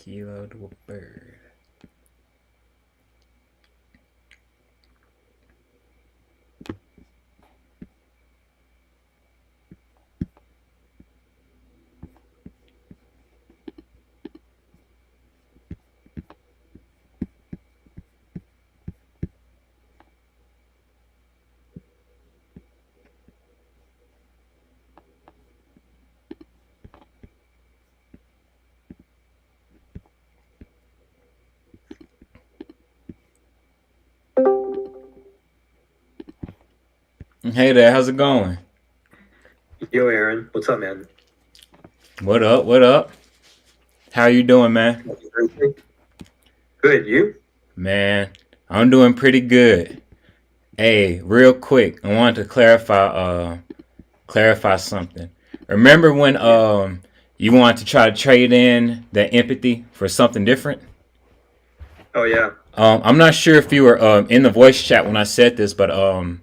Kilo to a bird. Hey there, how's it going? Yo, Aaron, what's up, man? What up? What up? How you doing, man? Happy Thursday. Good, you? Man, I'm doing pretty good. Hey, real quick, I wanted to clarify something. Remember when Yeah. you wanted to try to trade in that empathy for something different? Oh, yeah. I'm not sure if you were in the voice chat when I said this, but um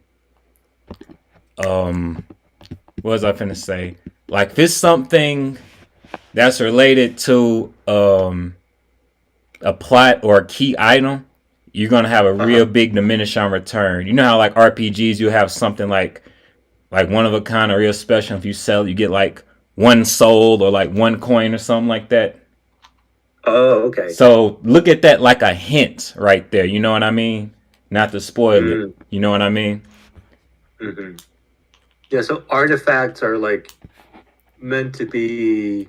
what was I finna say? Like if it's something that's related to a plot or a key item, you're gonna have a real Uh-huh. big diminish on return. You know how like RPGs you have something like one of a kind or real special. If you sell it, you get like one soul or like one coin or something like that. Oh, okay. So look at that like a hint right there. You know what I mean? Not to spoil it. Mm, You know what I mean? hmm. Yeah, so artifacts are like meant to be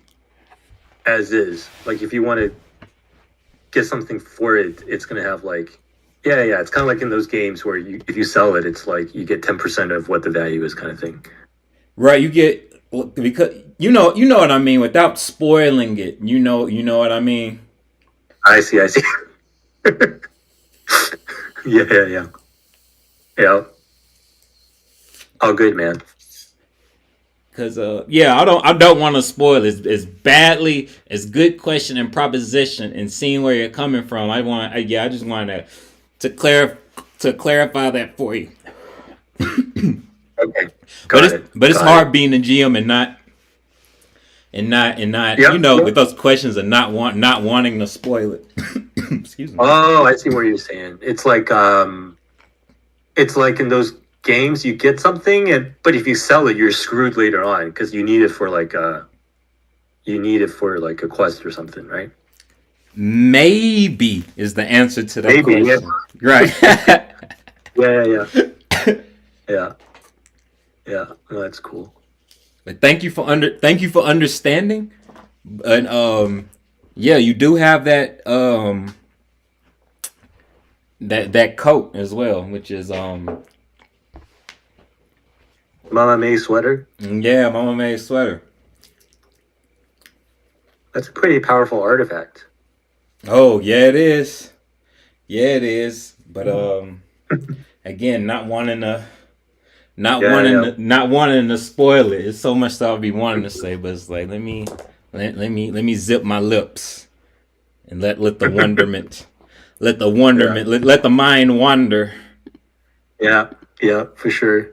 as is. Like if you want to get something for it, it's gonna have like yeah. It's kind of like in those games where you if you sell it, it's like you get 10% of what the value is, kind of thing. Right. You get because you know what I mean without spoiling it. You know what I mean. I see. Yeah. Yeah. All good, man. Cause yeah, I don't want to spoil as badly as good question and proposition and seeing where you're coming from. I just wanted to clarify that for you. Okay. But Got it's it. but it's Got it. hard being a GM and not Yep. with Yep. those questions and not wanting to spoil it. Excuse me. Oh, I see what you're saying. It's like in those games you get something and but if you sell it you're screwed later on because you need it for like a quest or something, right? Maybe is the answer to that Maybe, yeah. question. Right. Yeah. Yeah. Yeah. Oh, that's cool. But thank you for understanding. And yeah, you do have that coat as well, which is Mama May sweater. yeah, Mama made sweater. That's a pretty powerful artifact. Oh yeah, it is. Yeah, it is. But again, Yeah. not wanting to spoil it. It's so much that I'll be wanting to say, but it's like let me zip my lips and let the wonderment Yeah. let the mind wander. Yeah. Yeah, for sure.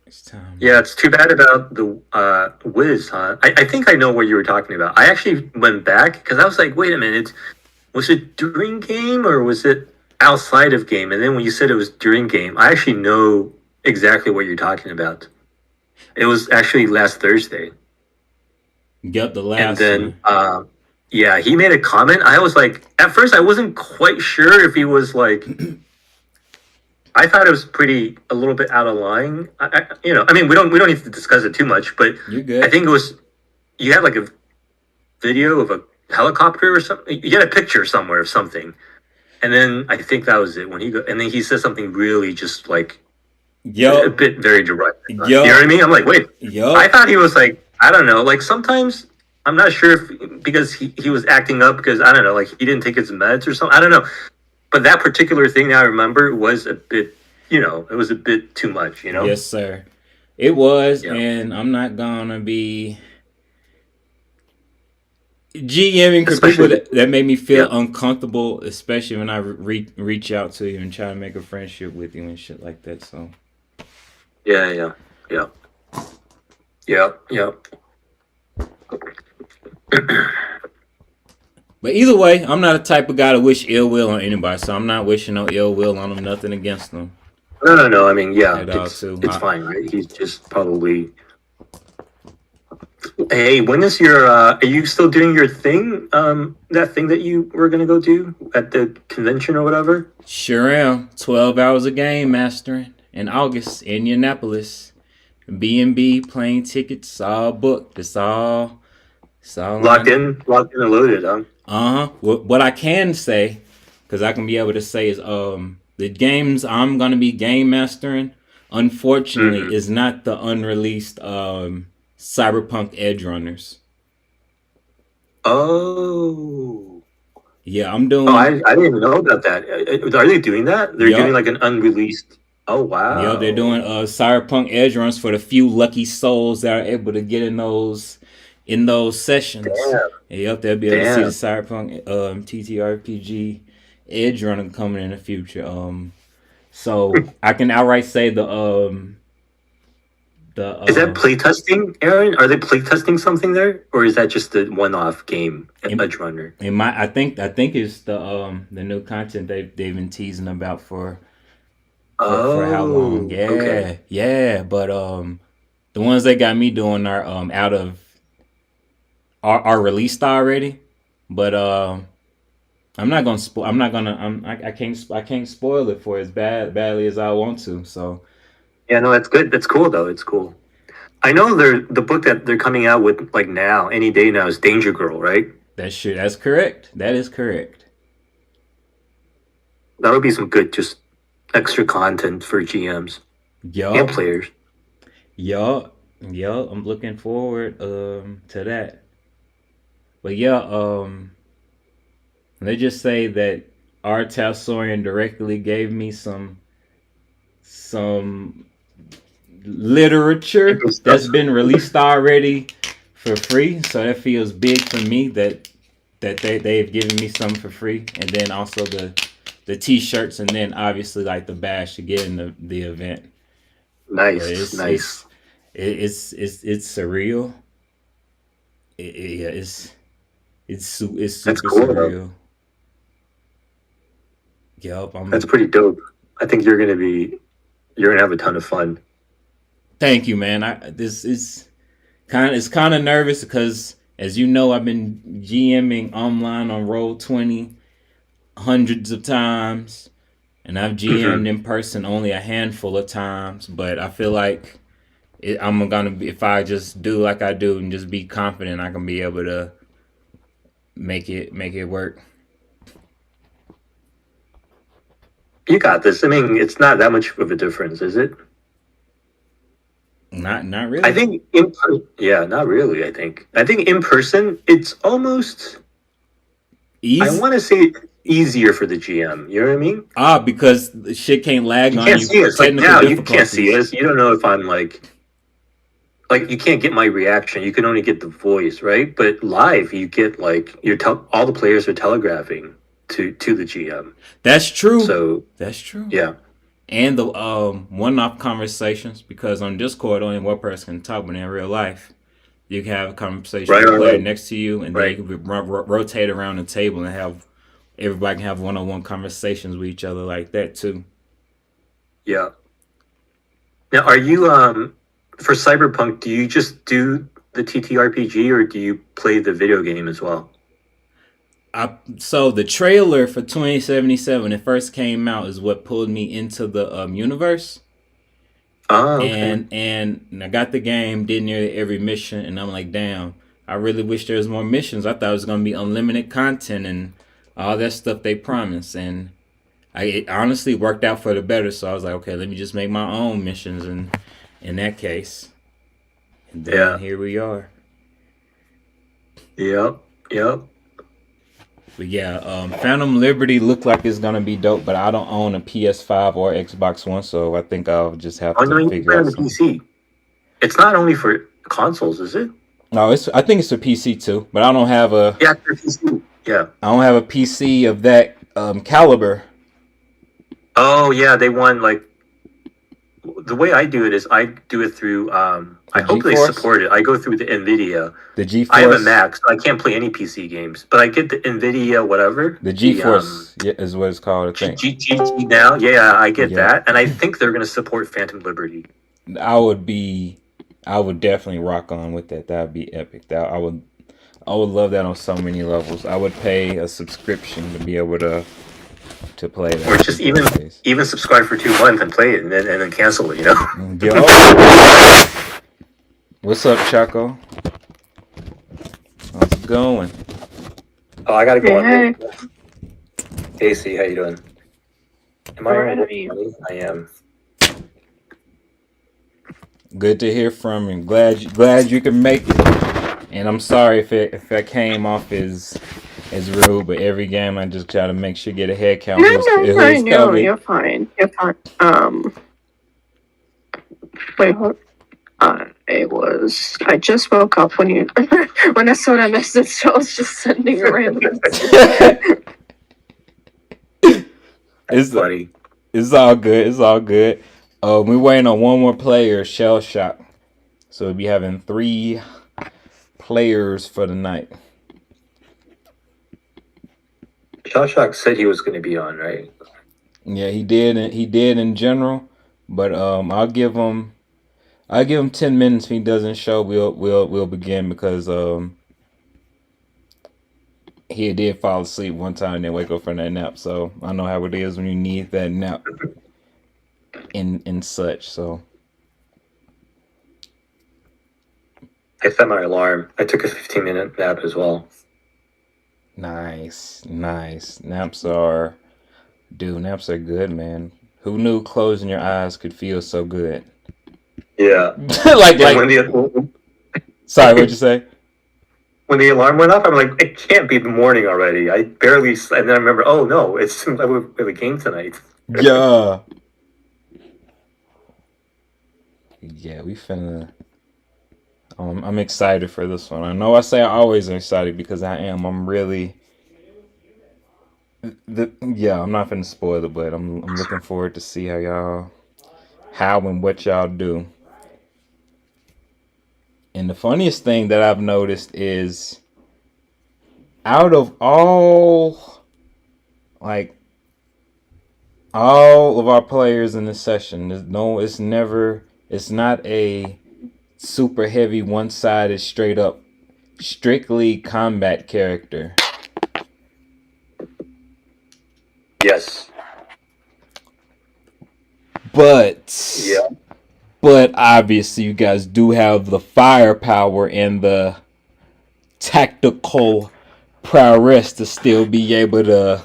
It's time. Yeah, it's too bad about the Wiz, huh? I think I know what you were talking about. I actually went back because I was like, wait a minute, was it during game or was it outside of game? And then when you said it was during game, I actually know exactly what you're talking about. It was actually last Thursday. Got the And last then, one. yeah, he made a comment. I was like, at first, I wasn't quite sure if he was like, I thought it was pretty a little bit out of line. I mean, we don't need to discuss it too much, but You I good? think it was you had like a video of a helicopter or something. You had a picture somewhere of something, and then I think that was it when and then he said something really just like a Yup. bit very direct. You know what I Yup. mean? I'm like, wait, I Yup. thought he was like, I don't know, like sometimes I'm not sure if because he was acting up because I don't know, like he didn't take his meds or something. I don't know, but that particular thing that I remember was a bit, it was a bit too much, you know? Yes, sir. It was, Yeah, and I'm not gonna be GMing for people especially that made me feel yeah, uncomfortable, especially when I reach out to you and try to make a friendship with you and shit like that. So yeah, yeah, yeah, yeah. But either way, I'm not a type of guy to wish ill will on anybody, so I'm not wishing no ill will on them. Nothing against them No. I mean, yeah, at all, too. it's fine, right? He's just probably. Hey, when is your? Are you still doing your thing? That thing that you were gonna go do at the convention or whatever. Sure am. 12 hours a game mastering in August, Indianapolis. B&B plane tickets all booked. It's all on. Locked in and loaded, huh? What I can say, because I can be able to say is the games I'm gonna be game mastering, unfortunately, Mm-hmm. is not the unreleased Cyberpunk Edge Runners. Oh. Yeah, I'm Oh, doing. I didn't even know about that. Are they doing that? They're doing Yup. like an unreleased. Oh Yep, they're doing wow. Cyberpunk Edge runs for the few lucky souls that are able to get in those sessions. Damn. Yep, they'll be able to see the Damn. Cyberpunk TTRPG Edge runner coming in the future. So I can outright say the Is that playtesting, Aaron? Are they playtesting something there, or is that just a one-off game, in, Edge Runner? I think it's the new content they've been teasing about for how long? Oh, okay. Yeah. But the ones they got me doing are out of are released already. But I'm not gonna spoil. I'm not gonna. I can't spoil it for as badly as I want to. So Yeah, no, that's good. That's cool though. It's cool. I know the book that they're coming out with like now, any day now, is Danger Girl, right? that's correct. That is correct. That would be some good, just extra content for GMs and Yup. players. Yup. I'm looking forward to that. But yeah, they just say that R. Talsorian directly gave me some literature Good stuff. that's been released already for free. So that feels big for me that they've given me some for free, and then also the t-shirts, and then obviously like the badge to get in the event. But Nice, it's nice. it's it's surreal. Yeah, it's That's super cool though. surreal. Yup, That's I'm. pretty dope. I think you're gonna have a ton of fun. Thank you, man. This is it's kind of nervous because, as you know, I've been GMing online on Roll20 hundreds of times, and I've GM'd Hmm. in person only a handful of times. But I feel like I'm gonna be, if I just do like I do and just be confident, I can be able to make it work. You got this. I mean, it's not that much of a difference, is it? Not I really. think yeah, not really. I think in person, it's almost. I Easy. want to say easier for the GM. You know what I mean? Because the shit can't lag You on can't you. see us like Technical now. You can't see difficulties. us. You don't know if I'm like you can't get my reaction. You can only get the voice, right? But live, you get like all the players are telegraphing to the GM. That's true. So That's true. yeah, And the one-off conversations, because on Discord only one person can talk, but in real life you can have a conversation right, with the right, player right, next to you, and then you right. can rotate around the table and have everybody can have one-on-one conversations with each other like that too. Yeah. Now, are you for Cyberpunk? Do you just do the TTRPG or do you play the video game as well? So the trailer for 2077, when it first came out, is what pulled me into the universe. Oh, okay. And I got the game, did nearly every mission, and I'm like, damn, I really wish there was more missions. I thought it was gonna be unlimited content and all that stuff they promised, and it honestly worked out for the better. So I was like, okay, let me just make my own missions, and in that case, and then Yeah. here we are. Yep. Yep. But yeah, Phantom Liberty looked like it's gonna be dope, but I don't own a PS5 or Xbox One, so I think I'll just have Oh to no, you can figure play on out the some. PC. It's not only for consoles, is it? No, I think it's a PC too, but Yeah, it's for PC. Yeah. I don't have a PC of that caliber. Oh yeah, they won like the way I do it is I do it through. I hope they GeForce? support it. I go through the NVIDIA. The GeForce. I have a Mac, so I can't play any PC games, but I get the NVIDIA whatever. The GeForce is what it's called, I think. GT now, yeah, I get Yeah. that, and I think they're going to support Phantom Liberty. I would definitely rock on with that. That would be epic. I would love that on so many levels. I would pay a subscription to be able to play that. Or just even subscribe for 2 months and play it, and then cancel it. You know. Yo. What's up, Chaco? How's it going? Oh, I gotta go Hey. on. Casey, how you doing? Am I Alright, on? how are you? I am. Good to hear from you. Glad you can make it. And I'm sorry if I came off as rude, but every game I just try to make sure get a head count. No, you're fine. You're fine. Wait, hold. I just woke up when you when I saw that message, so I was just sending a random. It's funny. It's all good. It's all good. We're waiting on one more player, Shell Shock. So we'll be having 3 players for the night. Shell Shock said he was going to be on, right? Yeah, he did. He did in general, but I'll give him 10 minutes. If he doesn't show, we'll begin because he did fall asleep one time and then wake up from that nap. So I know how it is when you need that nap and such. So I set my alarm. I took a 15-minute nap as well. nice. Naps are good, man. Who knew closing your eyes could feel so good? Yeah. like when sorry, what'd you say? When the alarm went off, I'm like, it can't be the morning already. I barely slept. And then I remember, oh no, it's we have a game tonight. Yeah. Yeah, we finna. I'm excited for this one. I know I say I always am excited because I am. I'm really. I'm not finna spoil it, but I'm looking forward to see how and what y'all do. And the funniest thing that I've noticed is, out of all of our players in this session, it's not a super heavy one-sided straight up strictly combat character. Yes. But obviously you guys do have the firepower and the tactical prowess to still be able to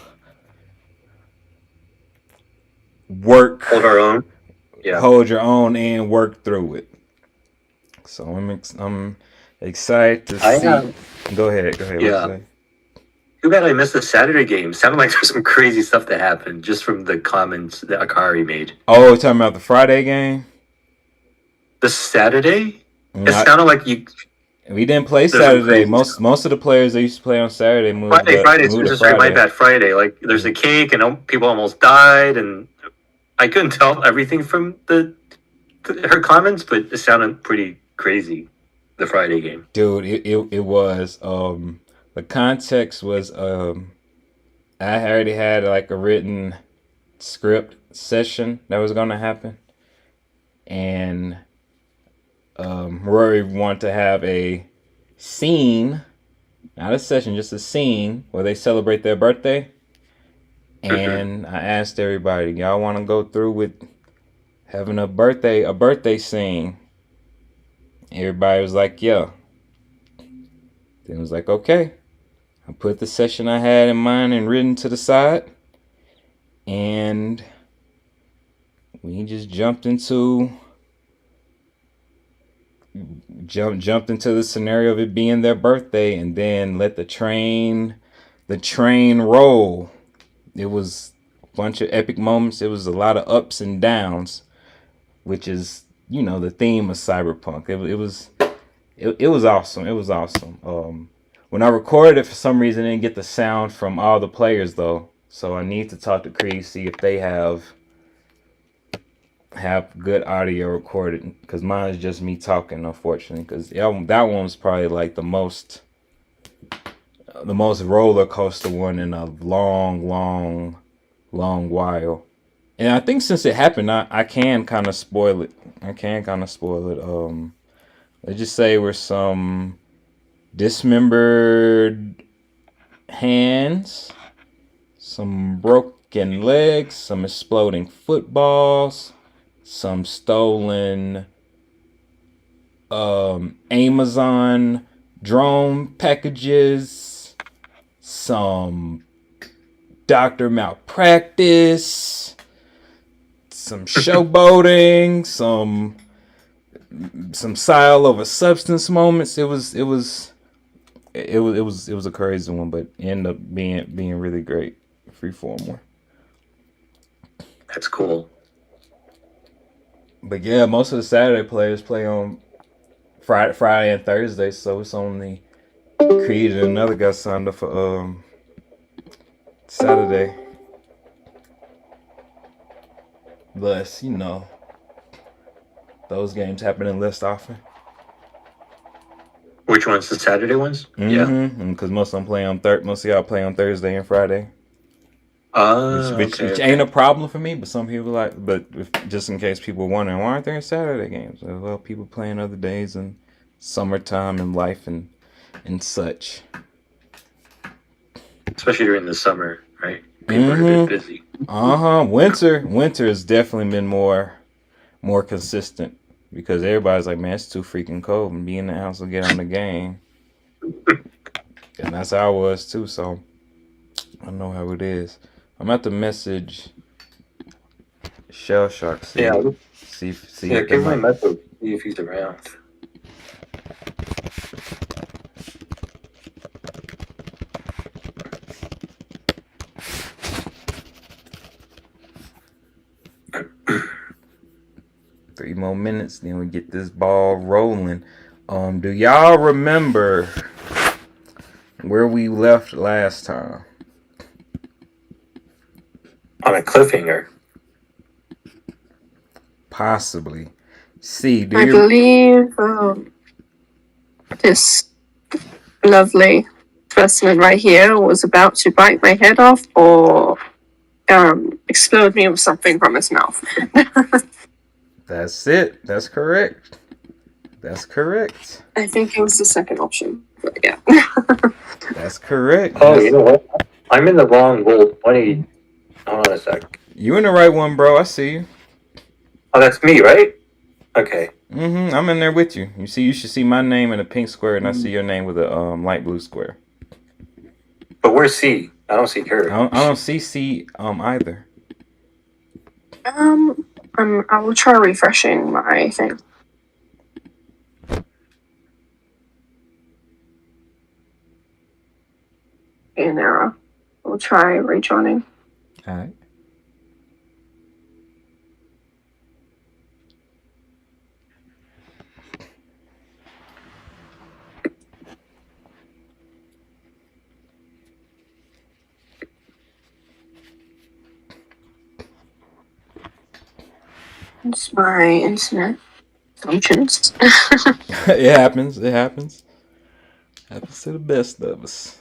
hold our own. Yeah. Hold your own and work through it. So I'm excited to see. Go ahead. Yeah. Too bad I missed the Saturday game. Sounded like there's some crazy stuff that happened just from the comments that Akari made. Oh, you're talking about the Friday game? The Saturday? It sounded like you. We didn't play Saturday. Most of the players that used to play on Saturday moved Friday. moved to Friday. My bad. Friday. Like there's a cake and people almost died, and I couldn't tell everything from her comments, but it sounded pretty crazy. The Friday game, dude. It was. The context was I already had like a written script session that was gonna happen, and Rory wanted to have a scene, not a session, just a scene where they celebrate their birthday. And I asked everybody, y'all want to go through with having a birthday scene? Everybody was like, yeah. Then it was like, okay. I put the session I had in mind and written to the side, and we just jumped into the scenario of it being their birthday, and then let the train roll. It was a bunch of epic moments. It was a lot of ups and downs, which is, the theme of Cyberpunk. It was awesome. It was awesome. When I recorded it, for some reason, I didn't get the sound from all the players, though. So I need to talk to Creed, see if they have have good audio recorded, because mine is just me talking, unfortunately. Because that one was probably like the most roller coaster one in a long while. And I think since it happened, I can kind of spoil it. Let's just say we're some dismembered hands, some broken legs, some exploding footballs, some stolen Amazon drone packages, some doctor malpractice, some showboating, some sile over substance moments. It was a crazy one, but it ended up being really great. Freeform one. That's cool. But yeah, most of the Saturday players play on Friday and Thursday, so it's only Creed and another guy signed up for Saturday. Less, those games happening less often. Which ones? The Saturday ones? Yeah, because most of them play on most of y'all play on Thursday and Friday. Which ain't a problem for me, but some people just in case people are wondering, why aren't there Saturday games? Well, people playing other days and summertime and life and such. Especially during the summer, right? People are a bit busy. Winter has definitely been more consistent, because everybody's like, man, it's too freaking cold and be in the house and get on the game. And that's how I was too, so I know how it is. I'm at the message Shell Shock. See give my message. See if he's around. Three more minutes, then we get this ball rolling. Do y'all remember where we left last time? On a cliffhanger. Possibly. See, I believe this lovely specimen right here was about to bite my head off or explode me with something from his mouth. That's it. That's correct. I think it was the second option. But yeah. That's correct. Oh, you know what? I'm in the wrong roll 20. Hold on a sec. You in the right one, bro. I see you. Oh, that's me, right? Okay. I'm in there with you. You should see my name in a pink square, and I see your name with a light blue square. But where's C? I don't see her. I don't see C either. I will try refreshing my thing. An error. We'll try rejoining. All right. It's my internet functions. It happens. Happens to the best of us.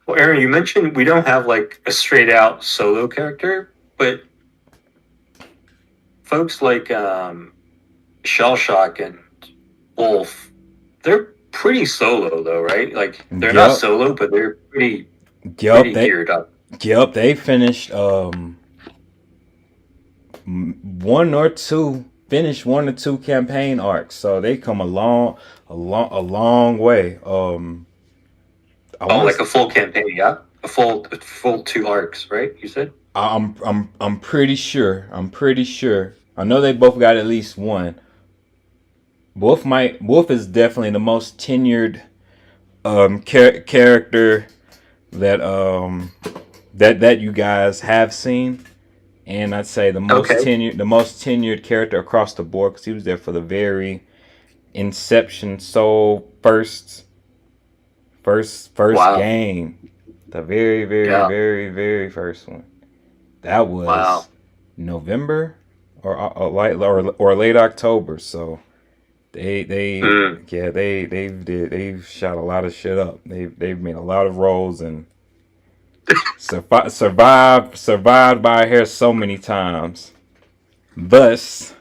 Well, Aaron, you mentioned we don't have like a straight out solo character, but folks like Shell Shock and Wolf, they're pretty solo though, right? Like they're not solo, but they're pretty geared up. Yep, they finished one or two campaign arcs, so they come a long way. Like a full campaign, yeah, a full 2 arcs, right? You said. I'm pretty sure. I know they both got at least one. Wolf is definitely the most tenured character that that you guys have seen, and I'd say Okay. the most tenured character across the board because he was there for the very inception, soul first Wow. game, the very very Yeah. very very first one. That Wow. was November or late October. So they Mm. yeah they've shot a lot of shit up. They've made a lot of roles and survived by hair so many times. Thus,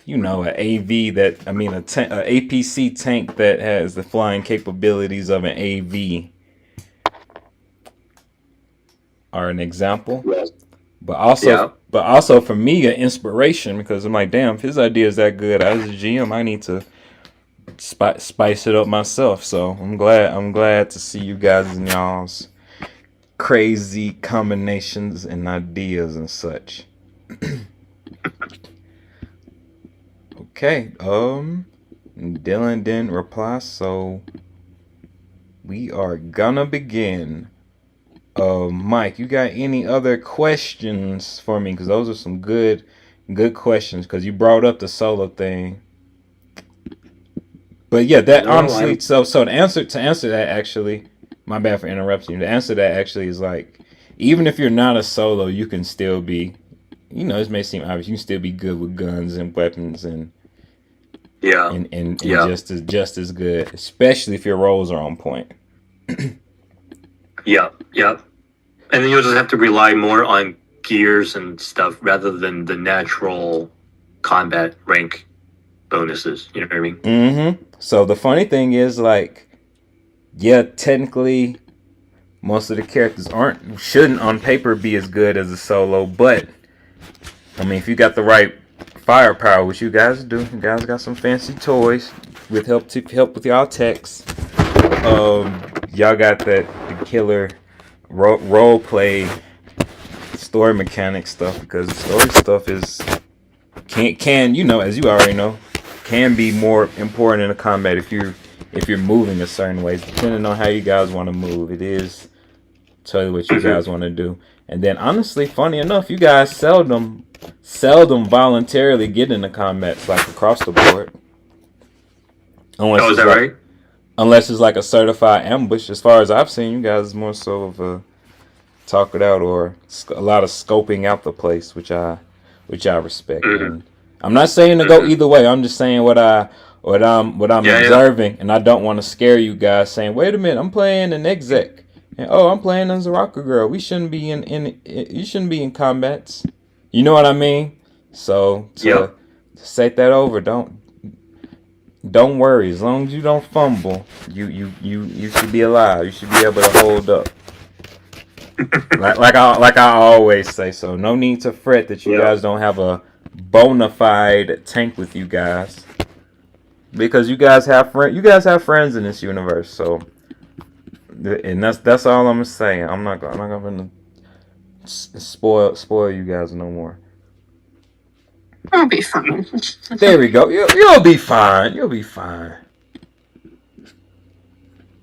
an AV that I mean a APC tank that has the flying capabilities of an AV are an example. Yes. But also, Yeah. for me, an inspiration because I'm like, damn, if his idea is that good, as a GM, I need to spice it up myself. So I'm glad to see you guys and y'all's crazy combinations and ideas and such. Okay, Dylan didn't reply, so we are gonna begin. Mike, you got any other questions for me? Because those are some good questions. Because you brought up the solo thing, but yeah, that No, honestly. I'm. So to answer that actually, my bad for interrupting you. The answer to that actually is like, even if you're not a solo, you can still be. This may seem obvious. You can still be good with guns and weapons and Yeah. and Yeah. just as good, especially if your rolls are on point. Yeah. Yeah. And then you'll just have to rely more on gears and stuff rather than the natural combat rank bonuses. You know what I mean? Mm-hmm. So the funny thing is, like, yeah, technically, most of the characters shouldn't on paper be as good as a solo, but I mean, if you got the right firepower, which you guys do, you guys got some fancy toys with help with y'all techs. Y'all got the killer role play story mechanic stuff because the story stuff is can as you already know, can be more important in a combat if you're moving a certain ways, depending on how you guys want to move. It is tell you what you guys want to do. And then honestly, funny enough, you guys seldom voluntarily get into combats like across the board. Unless Oh, is it's that like right? unless it's like a certified ambush. As far as I've seen, you guys more so of a talk it out or a lot of scoping out the place, which I respect. Mm-hmm. And I'm not saying to go Mm-hmm. either way. I'm just saying what I'm Yeah. Yeah. observing, and I don't want to scare you guys saying, "Wait a minute, I'm playing an exec." And, oh, I'm playing as a rocker girl. We shouldn't be you shouldn't be in combats. You know what I mean? So Yeah. to set that over, don't worry. As long as you don't fumble, you should be alive. You should be able to hold up. Like I always say. So no need to fret that you Yeah. guys don't have a bona fide tank with you guys, because you guys have friends in this universe. So and that's all I'm saying. I'm not gonna spoil you guys no more. I'll be fine. There we go. You'll be fine. You'll be fine.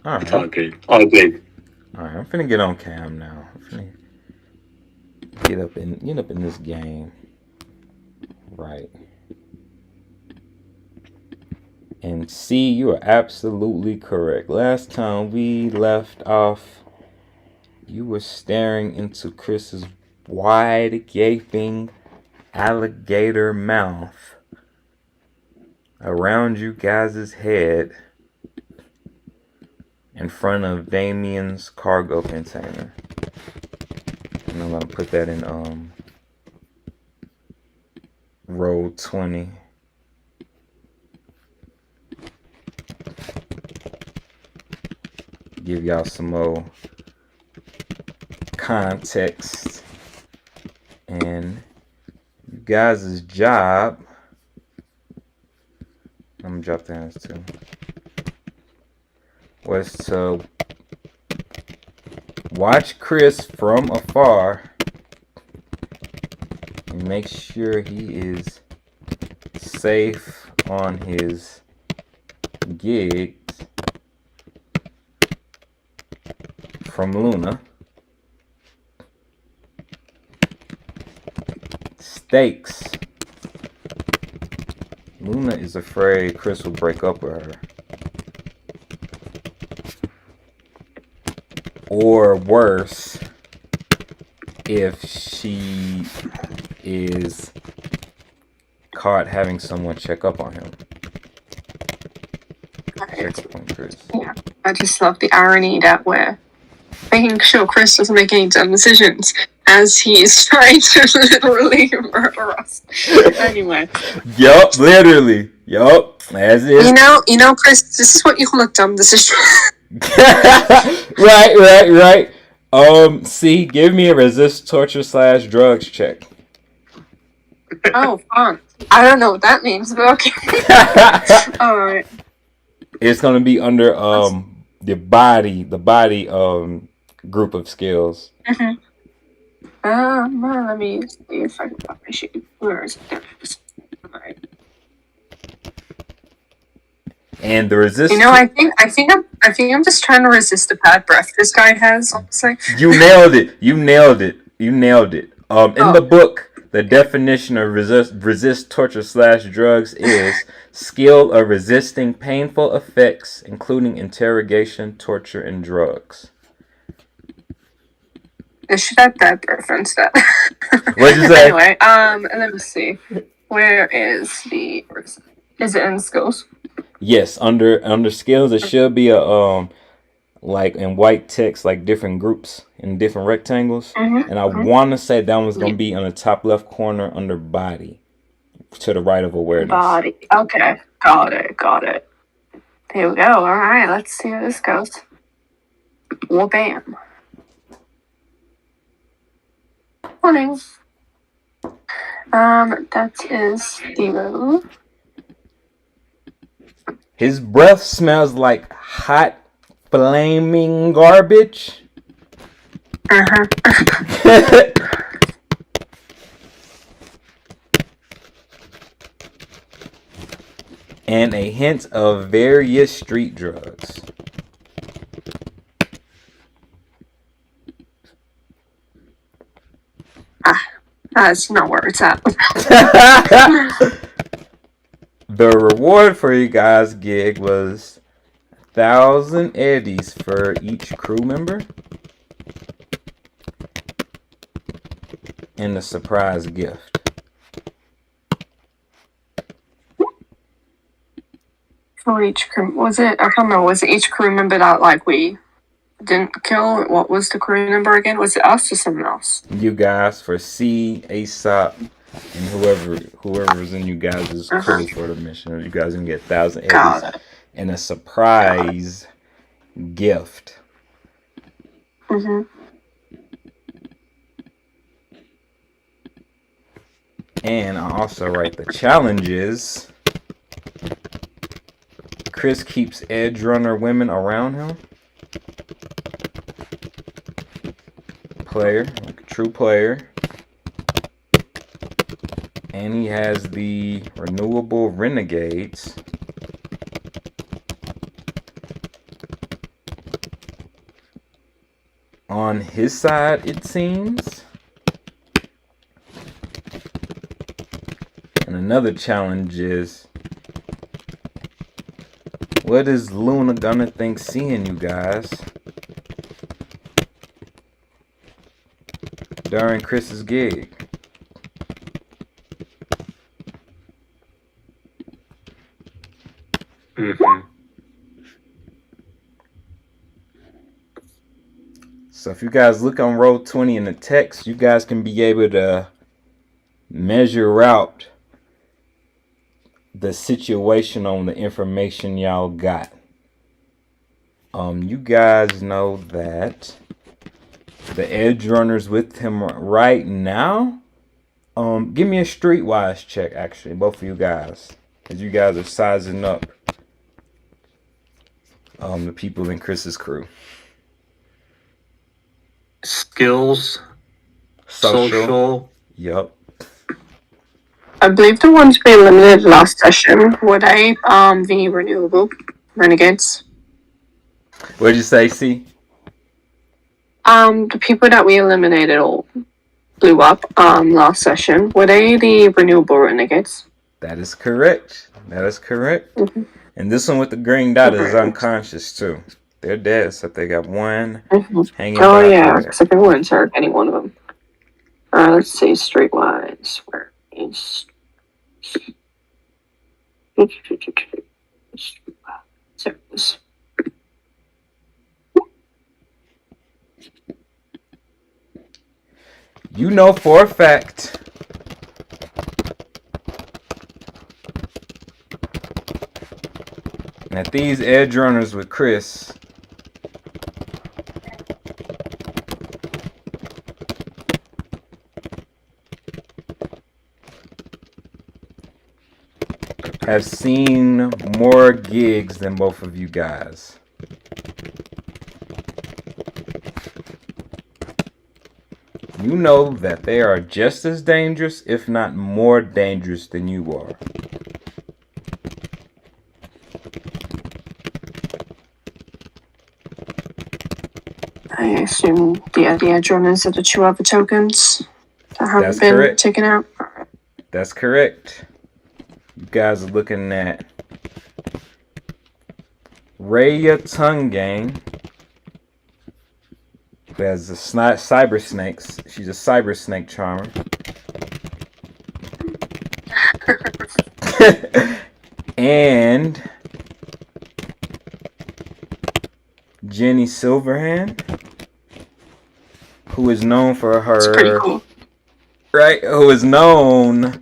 All right. All good. All good. All right. I'm finna get on cam now. I'm finna get up in this game. Right. And C, you are absolutely correct. Last time we left off, you were staring into Chris's wide gaping alligator mouth around you guys' head in front of Damien's cargo container. And I'm gonna put that in row 20. Give y'all some more context. And you guys' job, I'm gonna drop down this too, was to watch Chris from afar and make sure he is safe on his gigs from Luna. stakes. Luna is afraid Chris will break up with her. Or worse, if she is caught having someone check up on him. Check up on Chris. Yeah, I just love the irony that we're making sure Chris doesn't make any dumb decisions as he's trying to literally murder us. Anyway. Yup, literally. Yup, as is. You know, Chris, this is what you call a dumb decision. Right. See, give me a resist torture / drugs check. Oh, fun. I don't know what that means, but okay. Alright. It's gonna be under the body group of skills. Well, let me see if I can find my sheet. Where is it? Alright. And the resist. You know, I think I'm just trying to resist the bad breath this guy has. Honestly. You nailed it. In the book, the definition of resist torture / drugs is skill of resisting painful effects, including interrogation, torture, and drugs. It should have that breath instead. What'd you say? Anyway, let me see. Where is the? Is it in skills? Yes, under skills, it should be a like in white text, like different groups in different rectangles. And I want to say that one's gonna be on the top left corner under body, to the right of awareness. Body. Okay, got it. There we go. All right, let's see how this goes. Well, bam. Morning. That is 0. His breath smells like hot, flaming garbage. And a hint of various street drugs. That's not where it's at. The reward for you guys' gig was 1,000 eddies for each crew member. And a surprise gift. For each crew, was it? I can't remember. Was it each crew member that like we didn't kill? What was the crew number again? Was it us or someone else? You guys for C, Aesop, and whoever's in you guys' crew for the mission. You guys can get 1,000 eddies and a surprise gift. And I also write the challenges. Chris keeps edge runner women around him. Player, like a true player. And he has the renewable renegades. On his side, it seems. And another challenge is, what is Luna gonna think seeing you guys during Chris's gig? So if you guys look on row 20 in the text, you guys can be able to measure out the situation on the information y'all got. You guys know that the edge runners with him right now. Give me a streetwise check, actually, both of you guys, as you guys are sizing up the people in Chris's crew. Skills, social. Yep. I believe the ones we eliminated last session were they the renewable renegades. What did you say, C? The people that we eliminated all. blew up last session. Were they the renewable renegades? That is correct. That is correct. Mm-hmm. And this one with the green dot is unconscious too. They're dead, so they got one hanging Oh by a yeah, thread. because I think we're inside any one of them. Let's see, streetwise. Where is? Service. You know for a fact that these edge runners with Chris have seen more gigs than both of you guys. You know that they are just as dangerous, if not more dangerous than you are. I assume the edge runners are the two other tokens that haven't That's been correct. taken out. That's correct. You guys are looking at Raya Tongue Gang, who has the cyber snakes. She's a cyber snake charmer. And Jenny Silverhand, who is known for her. It's pretty cool. Right, who is known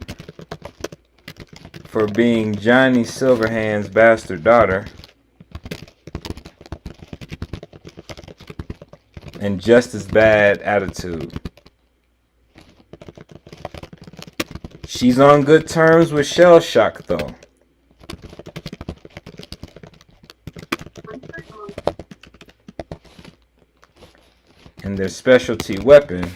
for being Johnny Silverhand's bastard daughter. And just as bad attitude. She's on good terms with Shell Shock, though. And their specialty weapon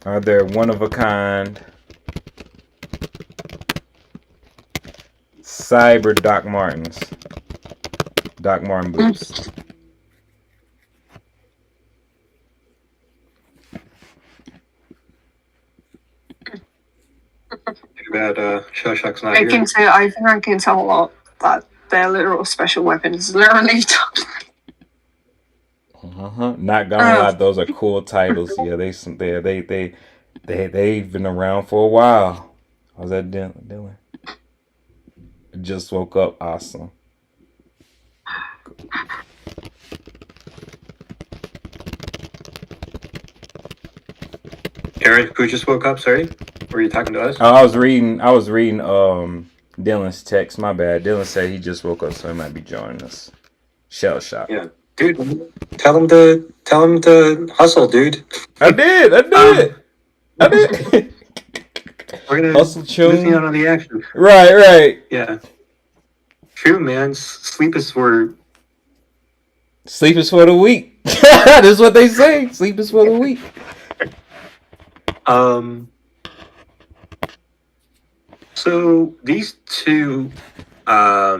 are their one-of-a-kind Cyber Doc Martens. Doc Marten boots. Too bad Shell Shock's not I here. think I can tell a lot that their literal special weapon is literally Not gonna lie, those are cool titles. Yeah, they've been around for a while. How's that doing? Just woke up. Awesome. Aaron, who just woke up? Sorry, were you talking to us? I was reading Dylan's text. My bad. Dylan said he just woke up, so he might be joining us. Shell Shock. Yeah, dude, tell him to hustle, dude. I did. We're gonna hustle, losing out on the action. Right. Yeah. True, man. Sleep is for the weak. That's what they say. Sleep is for the weak. So these two, are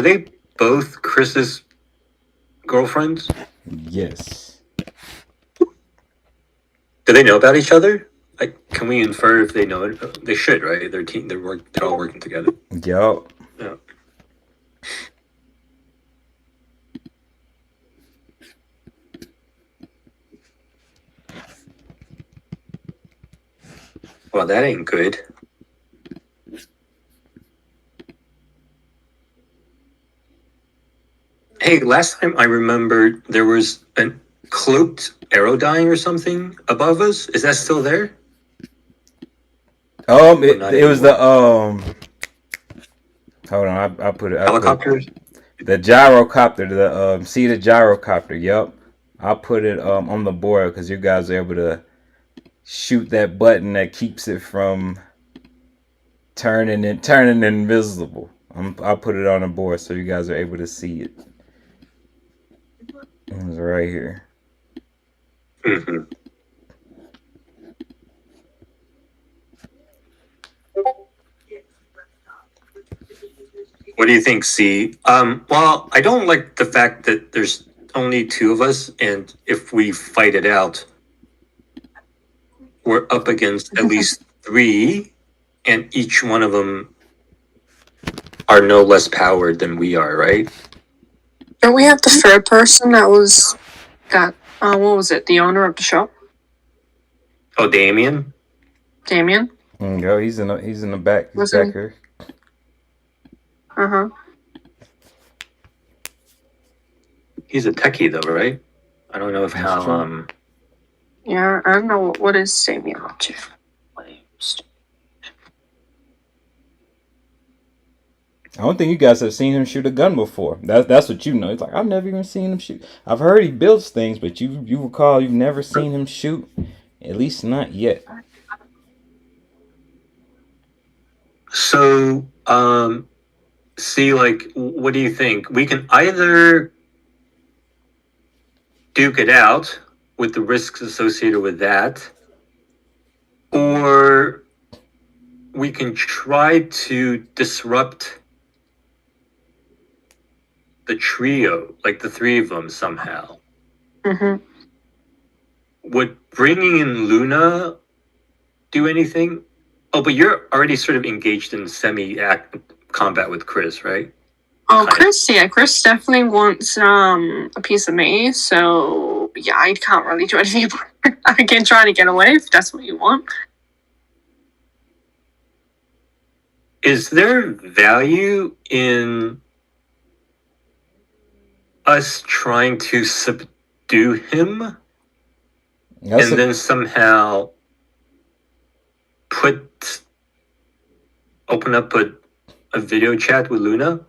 they both Chris's girlfriends? Yes. Do they know about each other? Like, can we infer if they know it? They should, right? They're all working together. Yup. Yeah. Well, that ain't good. Hey, last time I remembered there was a cloaked Aerodyne or something above us. Is that still there? It was the Hold on, I put it. Helicopters. The gyrocopter. The gyrocopter. Yup. I put it on the board because you guys are able to shoot that button that keeps it from turning invisible. I'll put it on the board so you guys are able to see it. It's right here. Mm-hmm. What do you think, C? Well, I don't like the fact that there's only two of us, and if we fight it out, we're up against at least three, and each one of them are no less powered than we are, right? Don't we have the third person that was what was it? The owner of the shop, Oh, Damien? Damien. Go. He's in the back. He's Listen. back here. He's a techie, though, right? I don't know if That's how. true. Yeah, I don't know what is Damien up to. I don't think you guys have seen him shoot a gun before. That's what you know. It's like, I've never even seen him shoot. I've heard he builds things, but you recall you've never seen him shoot, at least not yet. So, see, like, what do you think? We can either duke it out with the risks associated with that, or we can try to disrupt the trio, like the three of them somehow. Mm-hmm. Would bringing in Luna do anything? Oh, but you're already sort of engaged in semi-act combat with Chris, right? Oh, Chris, yeah, Chris definitely wants a piece of me, so yeah, I can't really do anything about it. I can try to get away if that's what you want. Is there value in us trying to subdue him then somehow open up a video chat with Luna?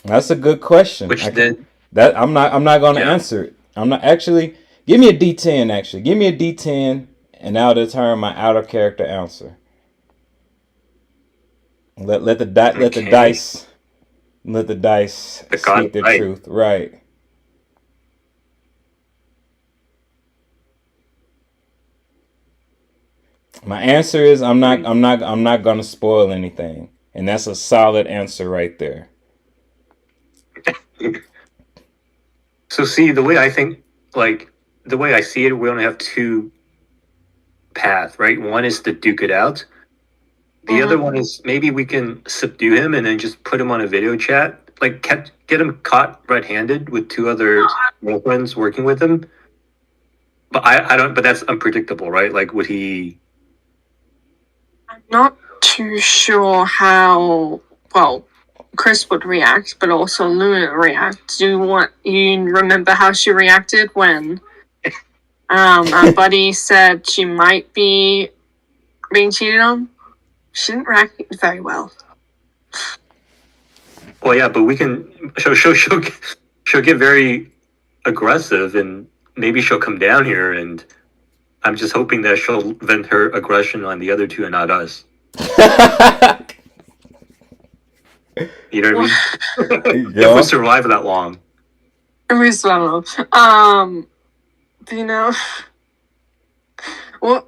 That's a good question. I'm not going to answer it. I'm not actually. Give me a D10. Actually, give me a D10, and I'll determine my out of character answer. Let the dice speak the truth. Right. My answer is I'm not going to spoil anything, and that's a solid answer right there. So see, the way I think, like the way I see it, we only have two paths, right? One is to duke it out. The other one is maybe we can subdue him and then just put him on a video chat, like get him caught red-handed with two other girlfriends working with him. But I don't. But that's unpredictable, right? Like, would he? I'm not too sure how well Chris would react, but also Luna react. You remember how she reacted when our buddy said she might be being cheated on? She didn't react very well. Well, yeah, but we can. She'll get very aggressive, and maybe she'll come down here. And I'm just hoping that she'll vent her aggression on the other two and not us. You know what I mean? If we survive that long. But you know, what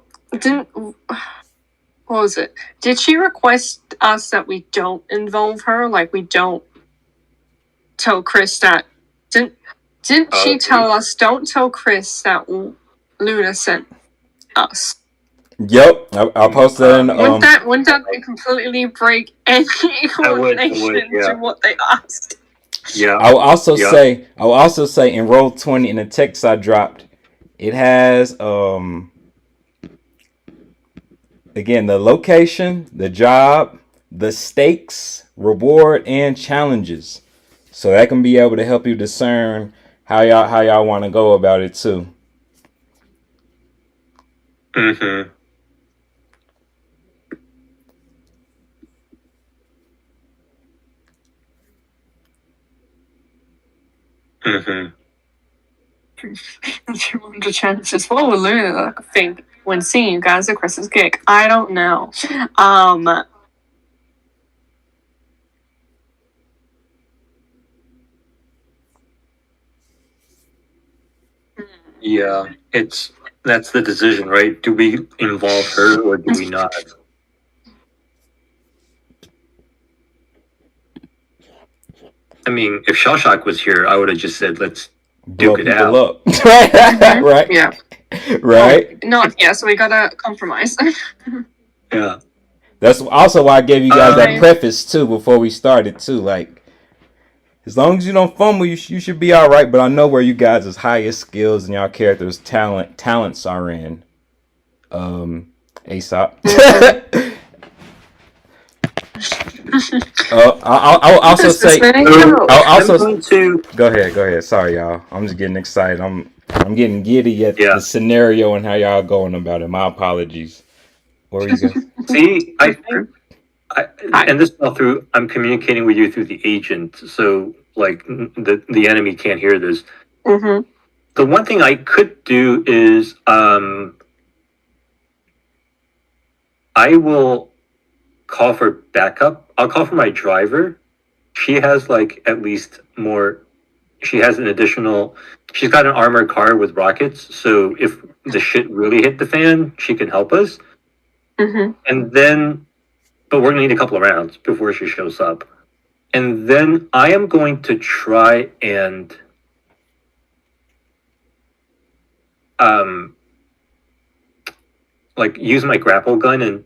was it? Did she request us that we don't involve her? Like, we don't tell Chris that? Didn't she tell us, don't tell Chris that Luna sent us? Yep, I'll post that in. Wouldn't that completely break any coordination to what they asked? Yeah. I will also say in Roll20 in the text I dropped, it has again the location, the job, the stakes, reward, and challenges, so that can be able to help you discern how y'all want to go about it too. Mm-hmm. Mm-hmm. The chances. What would Luna think when seeing you guys at Chris's gig? I don't know. Yeah, that's the decision, right? Do we involve her or do we not? I mean, if Shellshock was here, I would have just said, let's Blow duke it people out. up. Right? Yeah. Right? Not yeah. So we gotta compromise. Yeah. That's also why I gave you guys that Right. preface too before we started too. Like, as long as you don't fumble, you should be all right. But I know where you guys' highest skills and y'all characters' talents are in. Aesop. I'll also This is say. very So, cool. I'll I'm also going to. go ahead. Sorry, y'all. I'm just getting excited. I'm getting giddy at Yeah. the scenario and how y'all going about it. My apologies. What were you guys? See, I think, and this fell through. I'm communicating with you through the agent, so like the enemy can't hear this. Mm-hmm. The one thing I could do is I will call for backup. I'll call for my driver. She has like at least more. She has an additional. She's got an armored car with rockets, so if the shit really hit the fan, she can help us. Mm-hmm. And then, but we're gonna need a couple of rounds before she shows up. And then I am going to try and like use my grapple gun and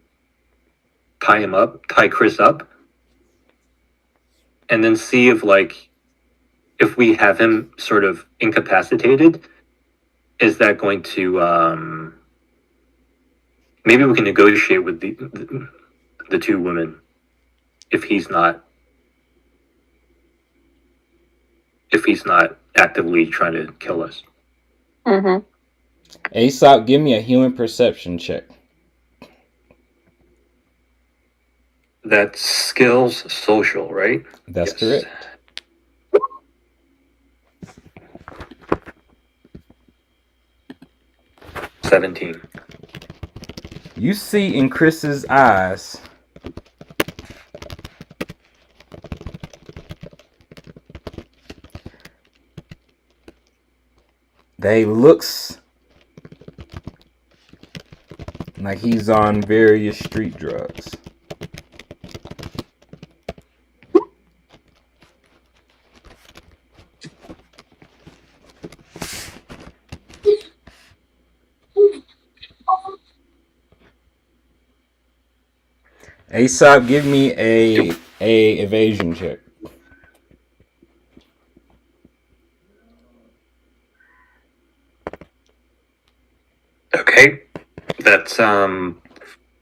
tie Chris up, and then see if we have him sort of incapacitated, is that going to maybe we can negotiate with the two women if he's not actively trying to kill us. Mm-hmm. Aesop, give me a human perception check. That's skills social, right? That's Yes. correct. $17. You see in Chris's eyes they looks like he's on various street drugs. Aesop, give me a evasion check. Okay. That's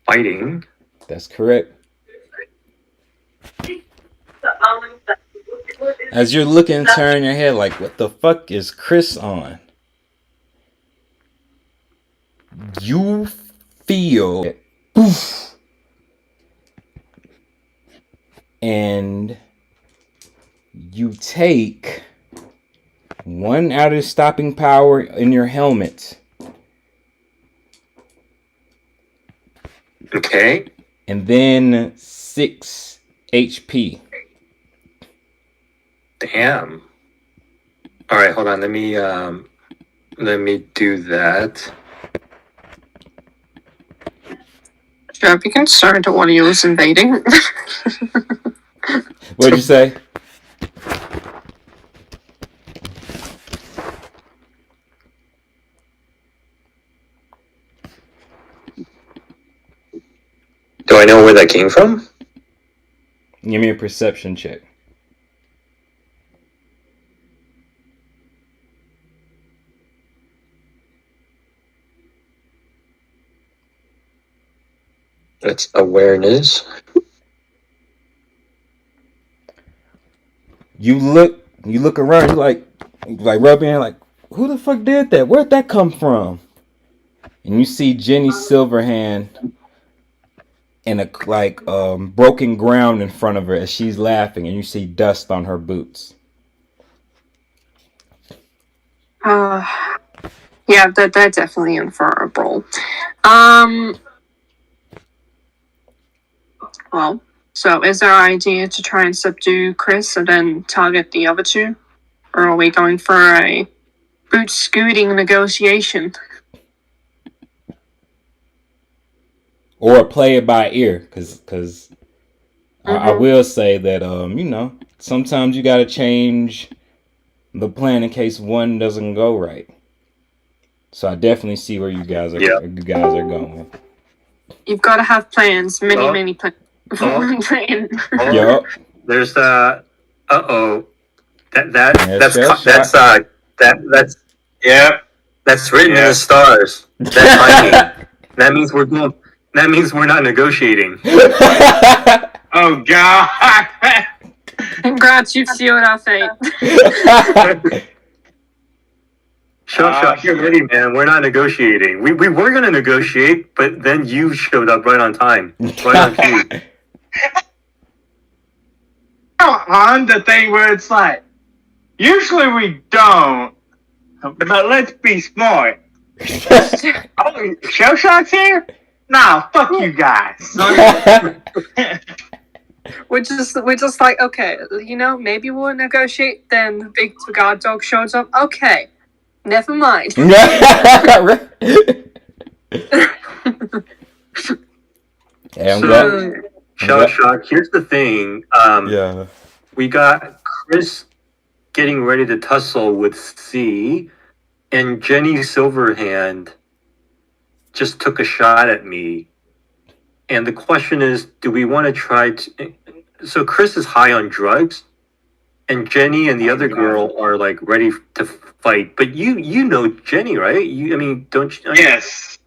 fighting. That's correct. As you're looking, turn your head like, what the fuck is Chris on? You feel it. Poof. And you take one out of stopping power in your helmet. Okay. And then 6 HP. Damn. All right, hold on. Let me do that. Sure, be concerned that one of you was invading. What'd you say? Do I know where that came from? Give me a perception check. That's awareness. You look around, you like rubbing your hand like, who the fuck did that? Where'd that come from? And you see Jenny Silverhand in a broken ground in front of her as she's laughing, and you see dust on her boots. Yeah, they're definitely in for a brawl. Well, so is our idea to try and subdue Chris and then target the other two? Or are we going for a boot scooting negotiation? Or play it by ear, because I will say that sometimes you gotta change the plan in case one doesn't go right. So I definitely see where you guys are going. You've got to have plans, Oh. many plans. Oh. Plan. Yup. There's that's Yep. that's written in Yeah. the stars. That's timing. That means we're going. That means we're not negotiating. Oh God. Congrats, you've sealed our fate. Shut you're ready, man. We're not negotiating. We were gonna negotiate, but then you showed up right on time, right on cue. On the thing where it's like, usually we don't, but let's be smart. Oh, Shell Shock's here? Nah, fuck you guys. We're just like, okay, maybe we'll negotiate. Then the big guard dog shows up. Okay, never mind. Shell Shock, here's the thing. Yeah. We got Chris getting ready to tussle with C, and Jenny Silverhand just took a shot at me. And the question is, do we want to try to... So Chris is high on drugs, and Jenny and the other girl are like ready to fight. But you know Jenny, right? Don't you? Yes.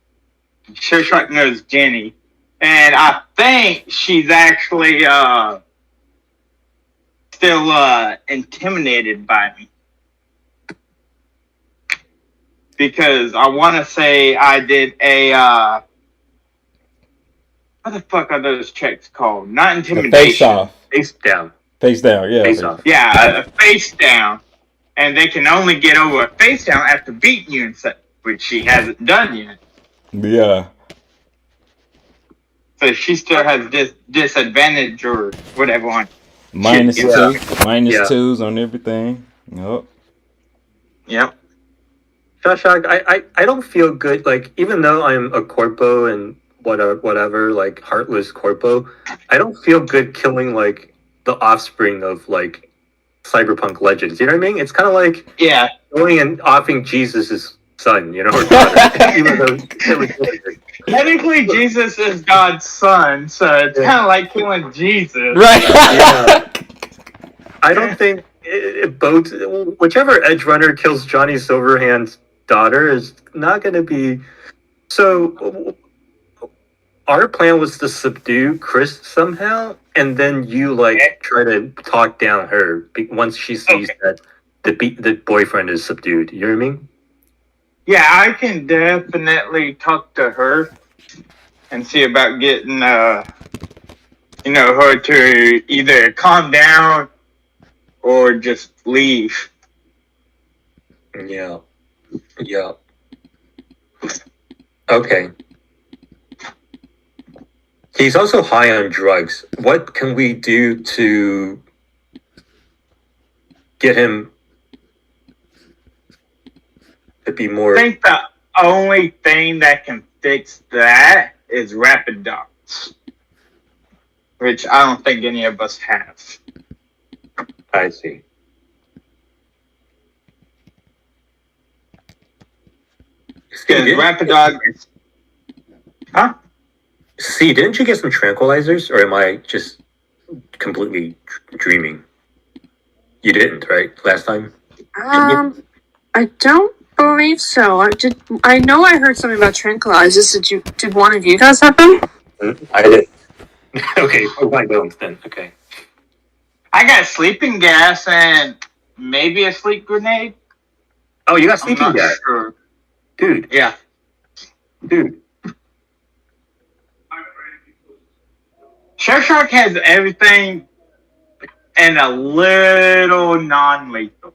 Shell Shock knows Jenny. And I think she's actually still intimidated by me. Because I want to say I did a... what the fuck are those checks called? Not intimidation. Face off. Face down. Face down, yeah. Face off. Yeah, a face down. And they can only get over a face down after beating you and such, which she hasn't done yet. Yeah. So she still has this disadvantage or whatever on. Minus Yeah. two. Minus Yeah. twos on everything. Yep. Yep. Shock, I don't feel good. Like, even though I'm a corpo and whatever, like heartless corpo, I don't feel good killing like the offspring of like Cyberpunk Legends. You know what I mean? It's kind of like going and offing Jesus' son, or daughter. Even though it was Technically, Jesus is God's son, so it's kind of like killing Jesus. Right. Yeah. I don't think it bodes. Whichever edge runner kills Johnny Silverhand's daughter is not going to be. So our plan was to subdue Chris somehow, and then you try to talk down her once she sees that the boyfriend is subdued. You know what I mean? Yeah, I can definitely talk to her and see about getting her to either calm down or just leave. Yeah. Yeah. Okay. He's also high on drugs. What can we do to get him to be more... I think the only thing that can fix that is rapid dots, which I don't think any of us have. I see. Because rapid dots... Huh? See, didn't you get some tranquilizers, or am I just completely dreaming? You didn't, right? Last time? I don't believe so. I know I heard something about tranquilizers. Did one of you guys have them? I did. Okay, my bones then. Okay. I got sleeping gas and maybe a sleep grenade. Oh, you got sleeping gas, sure. dude. Yeah, Dude. Shell Shock has everything and a little non-lethal.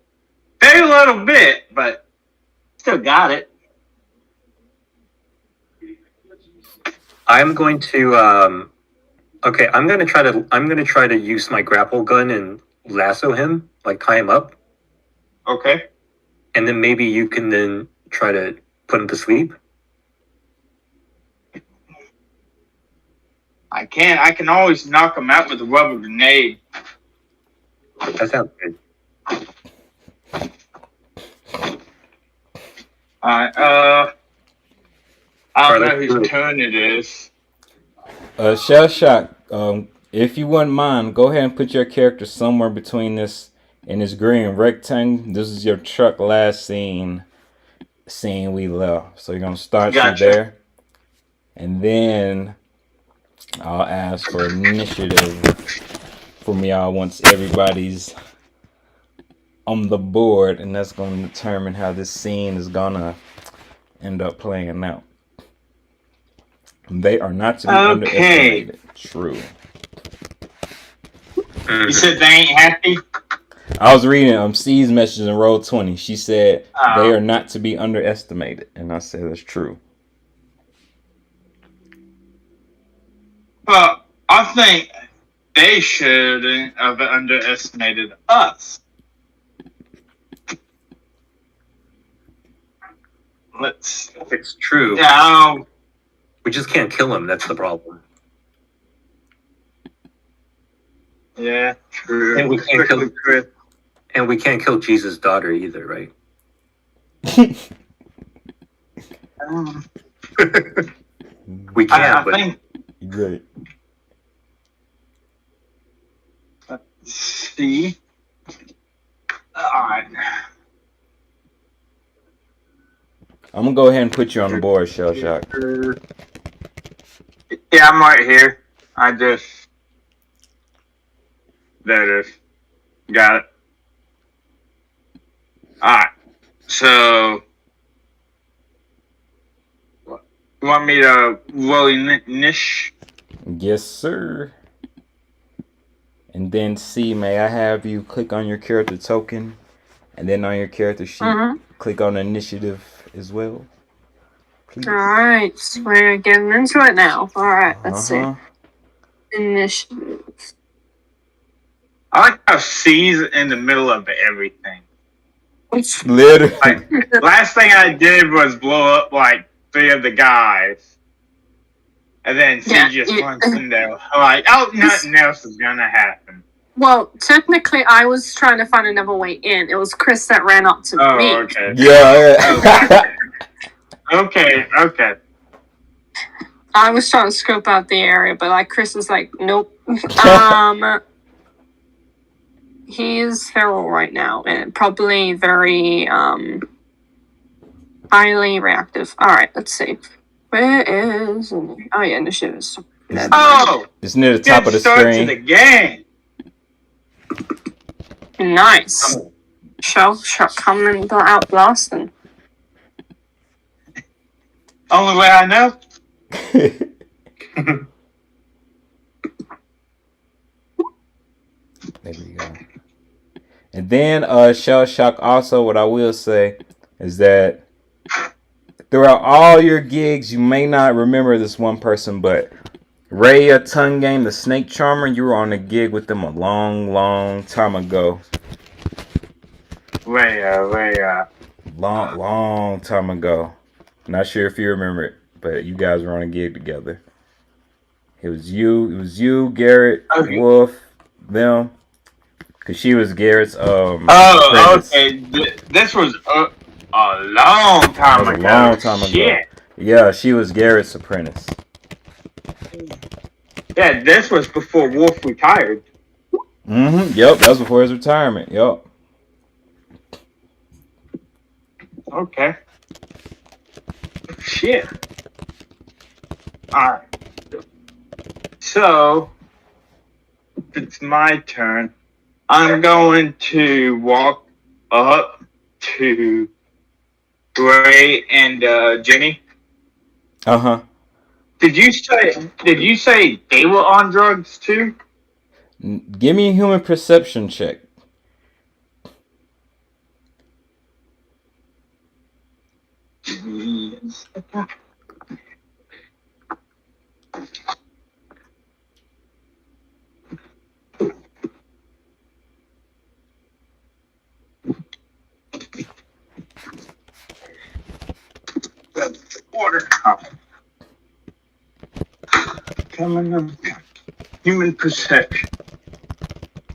Very little bit, but still got it. I'm going to okay, I'm gonna try to use my grapple gun and lasso him, like tie him up. Okay. And then maybe you can then try to put him to sleep. I can always knock him out with a rubber grenade. That sounds good. Alright, I don't know whose turn it is. Shell Shock, if you wouldn't mind, go ahead and put your character somewhere between this and this green rectangle. This is your truck last scene we left. So you're gonna start you there. And then I'll ask for initiative from y'all once everybody's on the board, and that's gonna determine how this scene is gonna end up playing out. They are not to be underestimated. True. You said they ain't happy? I was reading C's message in Roll20. She said they are not to be underestimated, and I said that's true. Well, I think they shouldn't have underestimated us. It's true. Yeah, We just can't kill him. That's the problem. yeah, true. And we can't kill Jesus' daughter either, right? We can't. I think. Great. Let's see. Alright. I'm gonna go ahead and put you on the board, Shell Shock. Yeah, I'm right here. There it is. Got it. Alright. So, you want me to roll niche? Yes, sir. And then C, may I have you click on your character token, and then on your character sheet, click on initiative as well, please. Alright, so we're getting into it now. Alright, let's see. Initiative. I like how C's in the middle of everything. Literally. Like, last thing I did was blow up like 3 of the guys. And then C just runs in there. Like, oh, nothing else is gonna happen. Well, technically, I was trying to find another way in. It was Chris that ran up to me. Okay. Yeah. Okay. I was trying to scope out the area, but like Chris was like, nope. He's feral right now and probably very highly reactive. Alright, let's see. Where is... Oh yeah, initiative. Oh! It's near the top of the screen. To the game. Nice. Shell Shock coming out blasting. Only way I know. There we go. And then Shell Shock also, what I will say is that throughout all your gigs, you may not remember this one person, but Ray Tongue Game, the Snake Charmer, you were on a gig with them a long time ago. Long time ago. Not sure if you remember it, but you guys were on a gig together. It was you, Garrett, Wolf, them. Cause she was Garrett's apprentice. Okay. This was a long time ago. A long time ago. Yeah, she was Garrett's apprentice. Yeah, this was before Wolf retired. Yep, that was before his retirement. Yep. Okay. Shit. Alright. So, it's my turn. I'm going to walk up to Ray and Jenny. Uh-huh. Did you say they were on drugs too? Give me a human perception check. Yes. Water cup. Coming up. Human perception.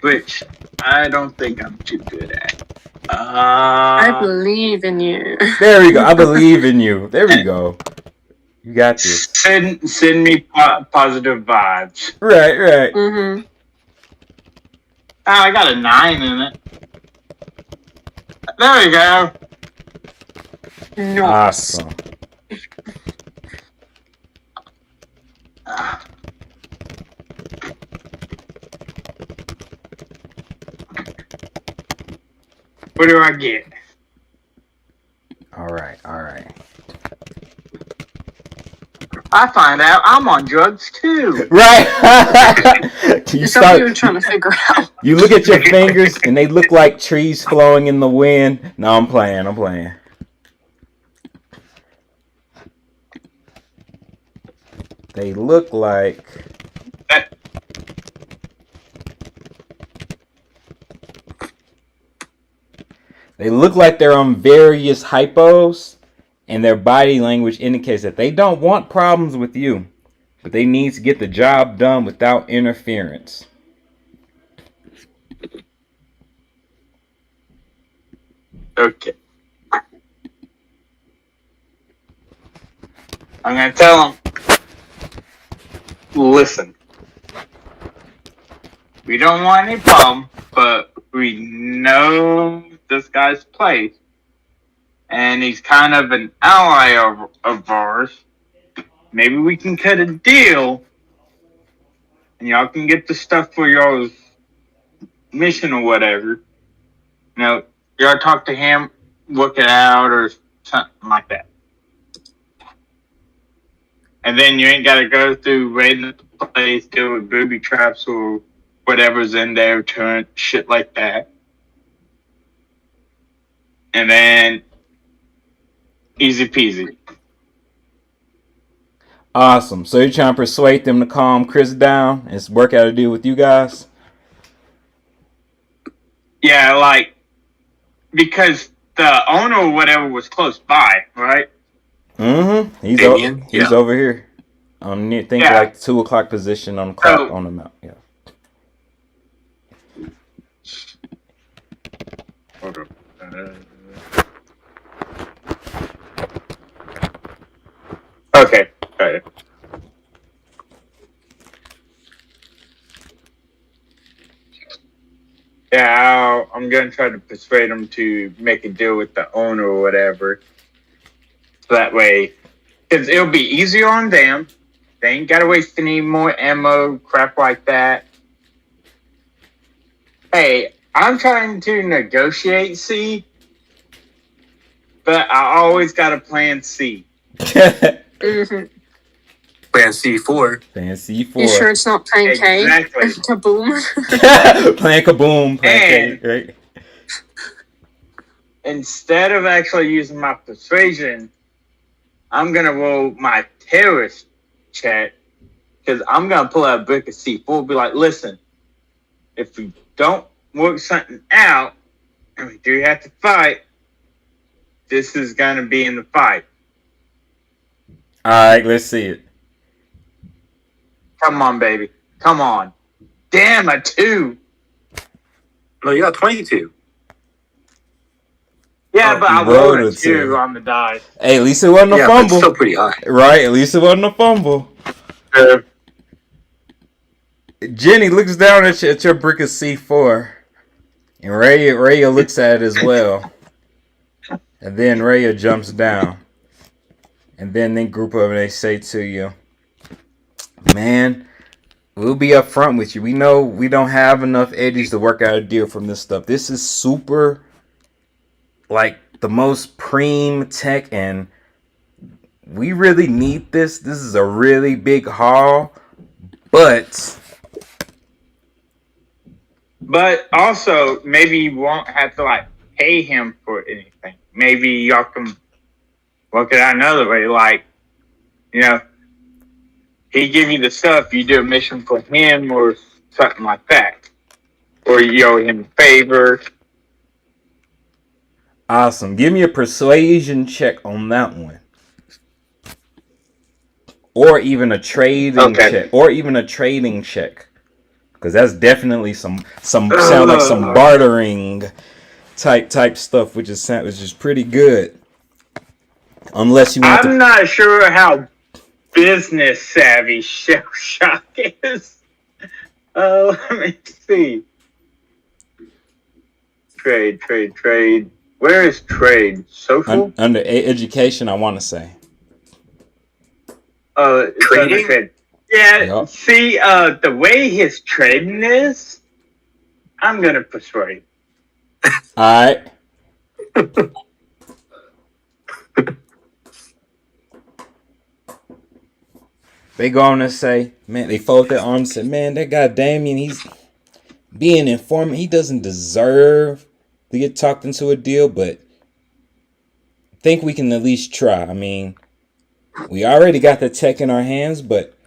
Which I don't think I'm too good at. I believe in you. There we go. I believe in you. There we go. You got this. Send me positive vibes. Right, right. Mm-hmm. Oh, I got a 9 in it. There we go. No. Awesome. What do I get? All right, all right. I find out I'm on drugs too. Right. you Is that what you were trying to figure out? You look at your fingers and they look like trees flowing in the wind. No, I'm playing. I'm playing. They look like. They look like they're on various hypos, and their body language indicates that they don't want problems with you, but they need to get the job done without interference. Okay. I'm gonna tell him. Listen. We don't want any problem, but we know this guy's place, and he's kind of an ally of ours. Maybe we can cut a deal, and y'all can get the stuff for y'all's mission or whatever. You know, y'all talk to him, work it out, or something like that. And then you ain't got to go through raiding the place, deal with booby traps or whatever's in there, turn shit like that. And then easy peasy. Awesome. So you're trying to persuade them to calm Chris down and work out a deal with you guys? Yeah, like, because the owner or whatever was close by, right? Mm-hmm. He's over here. On near, think like 2:00 position on the clock on the map. Yeah. Hold up. Okay. Got it. Yeah, I'm gonna try to persuade him to make a deal with the owner or whatever. So that way, because it'll be easier on them. They ain't gotta waste any more ammo, crap like that. Hey, I'm trying to negotiate C, but I always got a plan C. Mm-hmm. Plan C4. Plan C4. You sure it's not Plan K? Exactly. Kaboom. Plan kaboom. Plan And- K, right? Instead of actually using my persuasion, I'm gonna roll my terrorist check because I'm gonna pull out a brick of C4. Be like, listen, if we don't work something out and we do have to fight, this is gonna be in the fight. All right, let's see it. Come on, baby. Come on. Damn, a 2. No, you got 22. Yeah, Oh, but I you rolled rolled a a 2 2. on the die. Hey, at least it wasn't a Yeah, but it's fumble. still pretty high. Right, at least it wasn't a fumble. Jenny looks down at your brick of C4. And Raya looks at it as well. And then Raya jumps down. And then they group up and they say to you, man, we'll be up front with you. We know we don't have enough eddies to work out a deal from this stuff. This is super, like, the most preem tech, and we really need this. This is a really big haul, but also, maybe you won't have to, like, pay him for anything. Maybe y'all can work it out another way. Like, you know, he give you the stuff, you do a mission for him or something like that. Or you owe him a favor. awesome. Give me a persuasion check on that one. Or even a trading check. Or even a trading check. because that's definitely some sound like some bartering type stuff, which is pretty good. Unless you want I'm not sure how business savvy Shell Shock is. Let me see. Trade. Where is trade? Social? under education, I want to say. It's under trade. Yeah, Yup. see, the way his trading is, I'm gonna persuade. All right. They go on and say, man, they fold their arms and say, man, that guy Damien, he's being informant. He doesn't deserve to get talked into a deal, but I think we can at least try. I mean, we already got the tech in our hands, but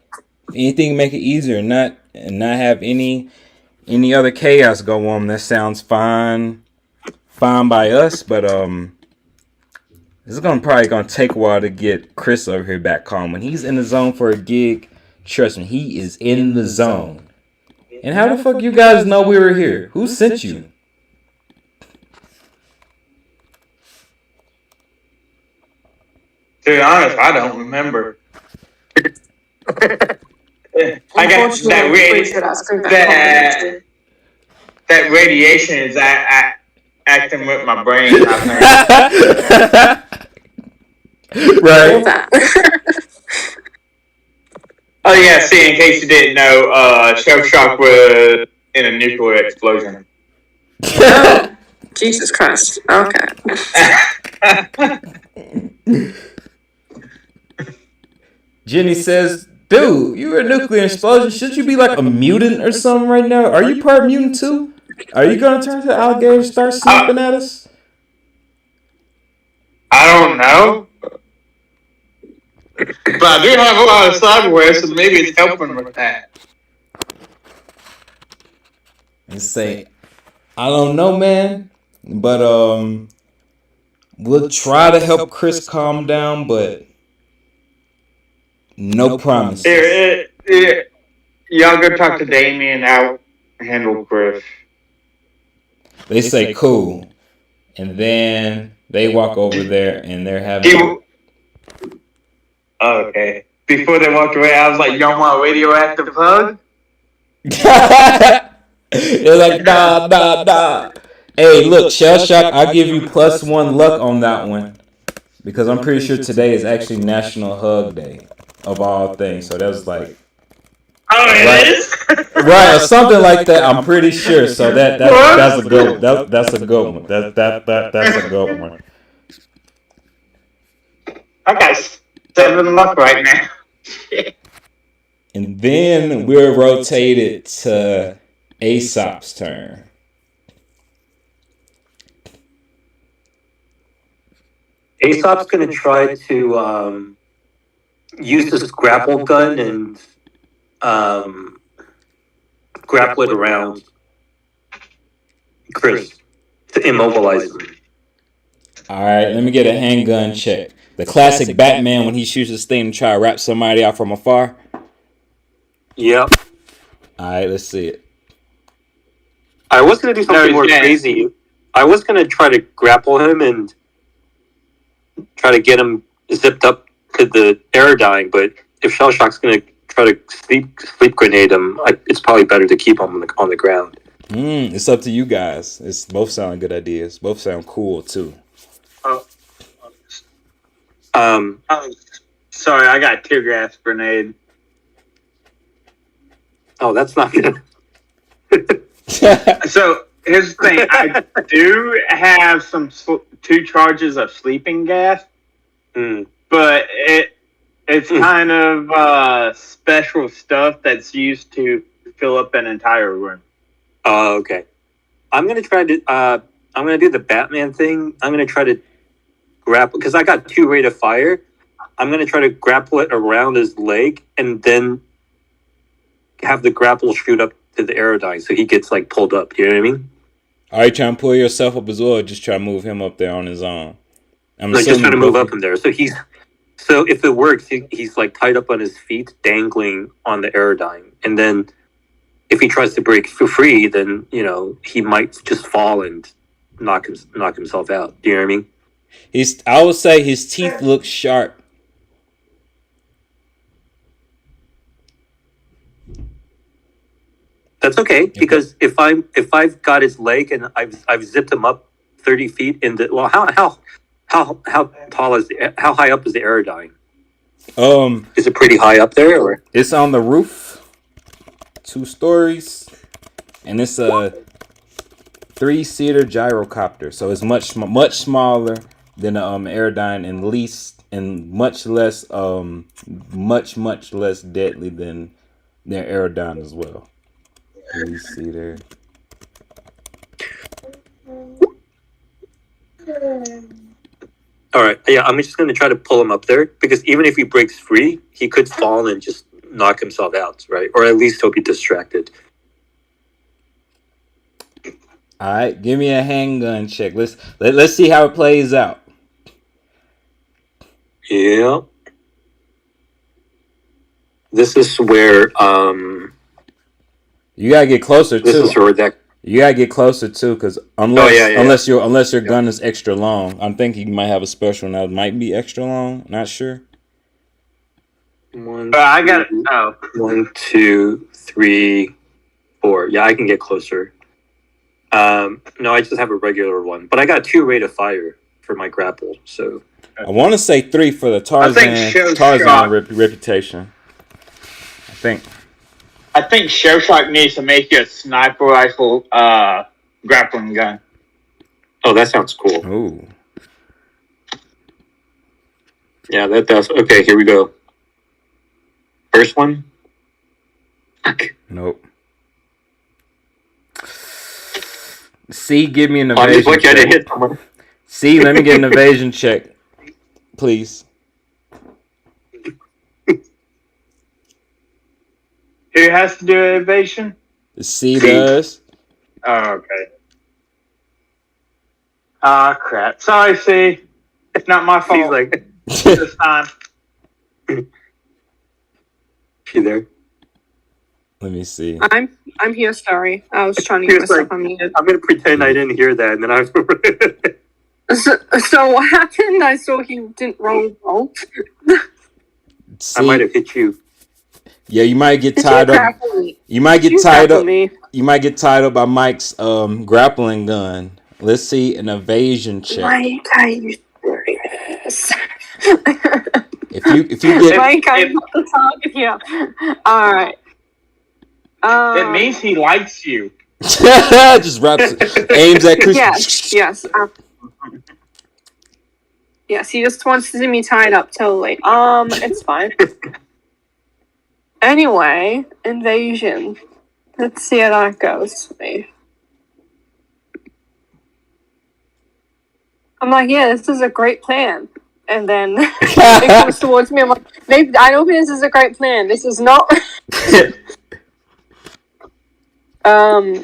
if anything make it easier and not have any other chaos go on, that sounds fine by us, but it's probably gonna take a while to get Chris over here back calm. When he's in the zone for a gig, trust me, he is in the zone. And how the fuck you guys know we were here? Who sent you? To be honest, I don't remember. I got that radiation is acting with my brain. I think. Right. Oh yeah, see, in case you didn't know, Shell Shock was in a nuclear explosion. Oh, Jesus Christ. Okay. Jenny says, dude, you were a nuclear explosion. Should you be like a mutant or something right now? Are you part mutant too? Are you gonna turn to alligator and start snapping at us? I don't know. But I do have a lot of cyberware, so maybe it's helping with that. And say, I don't know, man, but we'll try to help Chris calm down, but no promises. Here, y'all go talk to Damien. I'll handle Chris. They say cool, and then they walk over there and they're having. Okay. Before they walked away, I was like, "Y'all want a radioactive hug?" They're like, nah. Hey, look, Shell Shock, I'll give you +1 luck on that one. Because I'm pretty sure today is actually National Hug Day, of all things. So that was like... Oh, it is? Right, or something like that, I'm pretty sure. So that's a good one. That's a good one. That's a good one. I got 7 luck right now. And then we're rotated to Aesop's turn. Aesop's going to try to use this grapple gun and grapple it around Chris to immobilize him. All right, let me get a handgun check. The classic Batman when he shoots his thing to try to wrap somebody out from afar. Yep. All right, let's see it. I was going to do something more crazy. I was going to try to grapple him and try to get him zipped up to the aerodyne, but if Shell Shock's going to try to sleep grenade him, it's probably better to keep him on the ground. It's up to you guys. It's both sound good ideas. Both sound cool too. Sorry, I got tear gas grenade. Oh, that's not good. So here's the thing: I do have 2 charges of sleeping gas, but it's kind of special stuff that's used to fill up an entire room. Oh, okay. I'm gonna try to. I'm gonna do the Batman thing. I'm gonna try to grapple because I got 2 rate of fire. I'm gonna try to grapple it around his leg and then have the grapple shoot up to the aerodyne so he gets like pulled up. You know what I mean? Are you trying to pull yourself up as well, or just try to move him up there on his own? I'm just trying to move up in there. So if it works, he's like tied up on his feet, dangling on the aerodyne, and then if he tries to break free, then he might just fall and knock himself out. Do you know what I mean? I would say his teeth look sharp. That's okay, because if I've got his leg and I've zipped him up 30 feet in the how tall is how high up is the aerodyne? Is it pretty high up there, or it's on the roof, 2 stories, and it's a 3-seater gyrocopter, so it's much smaller than the aerodyne, and much less deadly than their aerodyne as well. 3-seater. all right? Yeah, I'm just going to try to pull him up there, because even if he breaks free, he could fall and just knock himself out, right? Or at least he'll be distracted. All right, give me a handgun check. Let's see how it plays out. Yeah. This is where you gotta get closer this too. is where that. You gotta get closer too, because unless your gun is extra long, I'm thinking you might have a special now. It might be extra long. Not sure. I got it. Oh. 1, 2, 3, 4. Yeah, I can get closer. No, I just have a regular one, but I got 2 rate of fire for my grapple. So I want to say 3 for the Tarzan reputation. I think Shell Shock needs to make you a sniper rifle grappling gun. Oh, that sounds cool. Ooh. Yeah, that does. Okay, here we go. First one. Nope. C, give me an evasion check. C, let me get an evasion check, please. Who has to do an evasion? C does. Oh, okay. Ah, crap. Sorry, C. It's not my fault. Like this time. She there? Let me see. I'm here. Sorry, I was trying to get myself unmuted. I'm gonna pretend I didn't hear that, and then I was. So what happened? I saw he didn't roll bolt. I might have hit you. Yeah, you might get tied up. You might get tied up. You might get tied up by Mike's grappling gun. Let's see an evasion check. Mike, are you serious? If you get Mike, I'm not the target here. All right. It means he likes you. just aims at Chris. Yes. Yes, he just wants to see me tied up totally. It's fine. Anyway, invasion. Let's see how that goes. I'm like, yeah, this is a great plan. And then it comes towards me. I'm like, maybe I don't think this is a great plan. This is not. What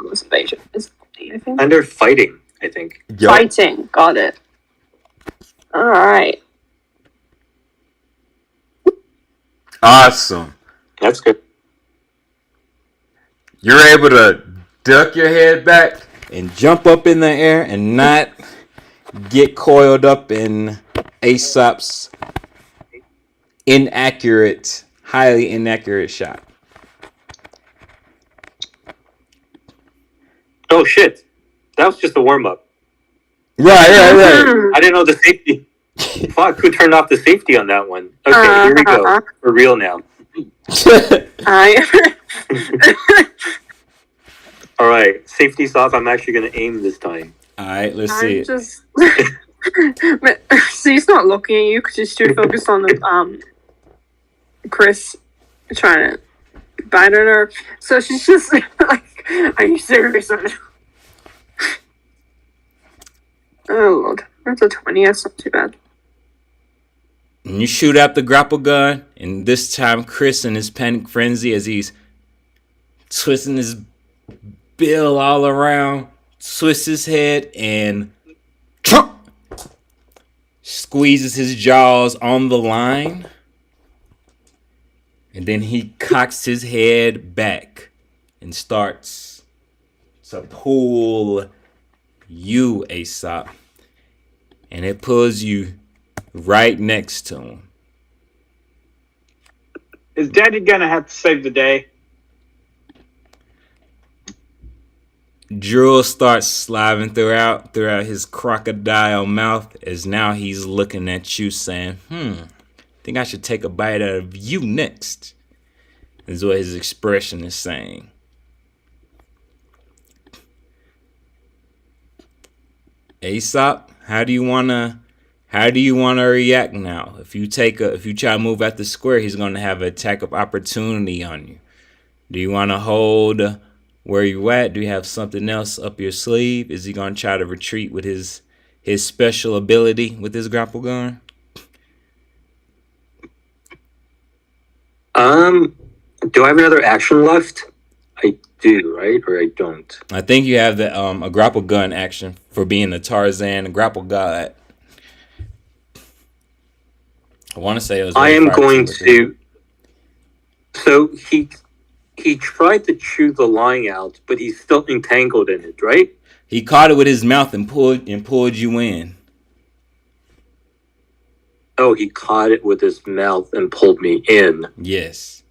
was invasion? And they're fighting, I think. Yep. Fighting, got it. All right. Awesome. That's good. You're able to duck your head back and jump up in the air and not get coiled up in Aesop's highly inaccurate shot. Oh shit! That was just a warm up. Right. I didn't know the safety. Fuck! Who turned off the safety on that one? Okay, here we go. For real now. All right, safety's off. I'm actually going to aim this time. All right, let's see. So he's not looking at you because you're still focused on the Chris trying to bite at her. So she's just like, "Are you serious?" Oh Lord, that's a 20. That's not too bad. And you shoot out the grapple gun, and this time Chris in his panic frenzy as he's twisting his bill all around, twists his head and squeezes his jaws on the line. And then he cocks his head back and starts to pull you, Aesop. And it pulls you right next to him. Is Daddy gonna have to save the day? Drool starts sliving throughout his crocodile mouth as now he's looking at you saying, think I should take a bite out of you next. Is what his expression is saying. Aesop, how do you wanna react now? If you try to move out the square, he's gonna have an attack of opportunity on you. Do you wanna hold where you at? Do you have something else up your sleeve? Is he gonna try to retreat with his special ability with his grapple gun? Do I have another action left? I do, right? Or I don't? I think you have the a grapple gun action for being the Tarzan grapple god. I want to say it was. I am going to. So he tried to chew the line out, but he's still entangled in it, right? He caught it with his mouth and pulled you in. Oh, he caught it with his mouth and pulled me in. Yes.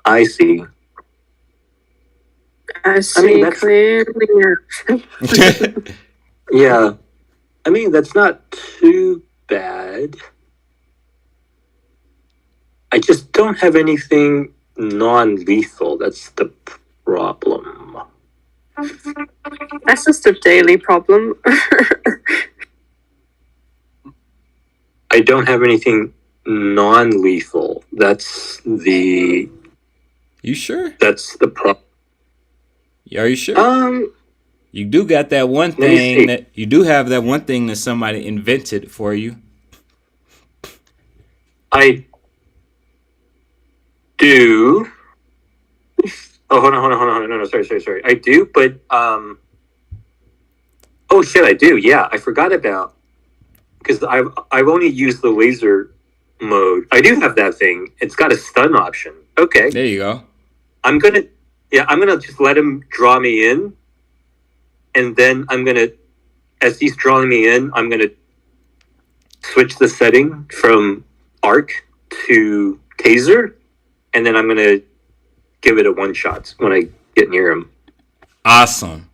I see. I see clearly. Yeah. I mean, that's not too bad. I just don't have anything non-lethal. That's the problem. That's just a daily problem. I don't have anything non-lethal. That's the... You sure? That's the problem. Are you sure? You do got that one thing that you do have that one thing that somebody invented for you. I do. Oh, hold on. No, sorry. I do, but oh shit, I do. Yeah, I forgot about because I've only used the laser mode. I do have that thing. It's got a stun option. Okay. There you go. I'm gonna just let him draw me in, and then as he's drawing me in, I'm gonna switch the setting from arc to taser, and then I'm gonna give it a one shot when I get near him. Awesome.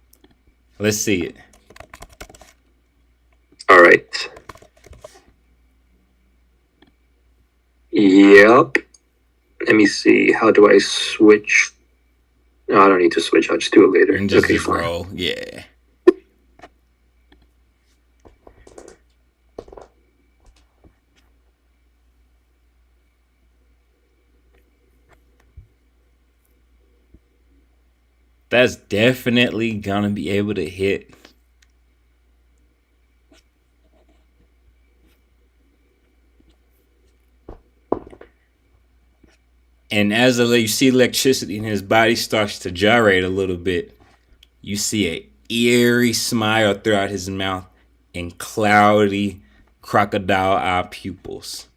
Let's see it. All right. Yep. Let me see. How do I switch? No, I don't need to switch. I'll just do it later. And just okay, roll. Yeah. That's definitely gonna be able to hit. And as you see electricity in his body starts to gyrate a little bit, you see a eerie smile throughout his mouth and cloudy crocodile eye pupils.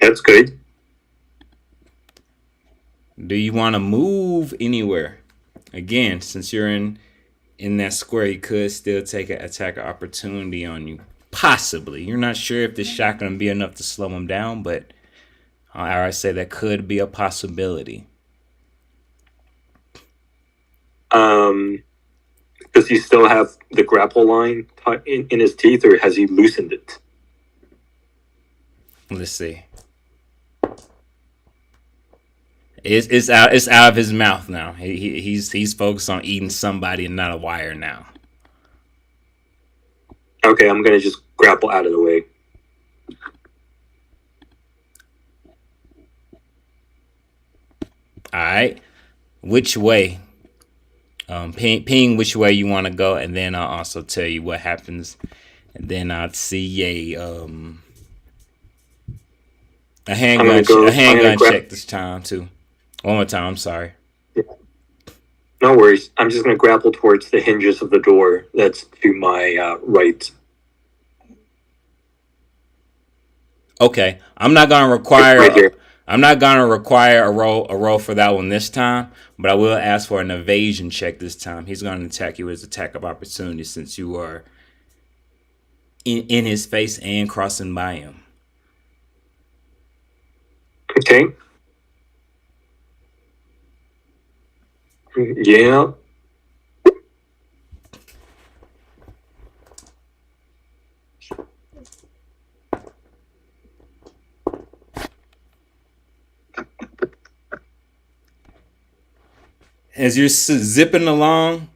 That's good. Do you want to move anywhere? Again, since you're in that square, he could still take an attack of opportunity on you. Possibly. You're not sure if this shot going to be enough to slow him down, but I say that could be a possibility. Does he still have the grapple line in his teeth, or has he loosened it? Let's see. It's out of his mouth now. He's focused on eating somebody and not a wire now. Okay, I'm gonna just grapple out of the way. All right, which way? Ping which way you want to go, and then I'll also tell you what happens, and then I'll see a handgun check this time too. One more time. I'm sorry. No worries. I'm just going to grapple towards the hinges of the door that's to my right. Okay, I'm not gonna require. Right here. I'm not gonna require a roll for that one this time, but I will ask for an evasion check this time. He's gonna attack you as attack of opportunity since you are in his face and crossing by him. Okay. Yeah. As you're zipping along,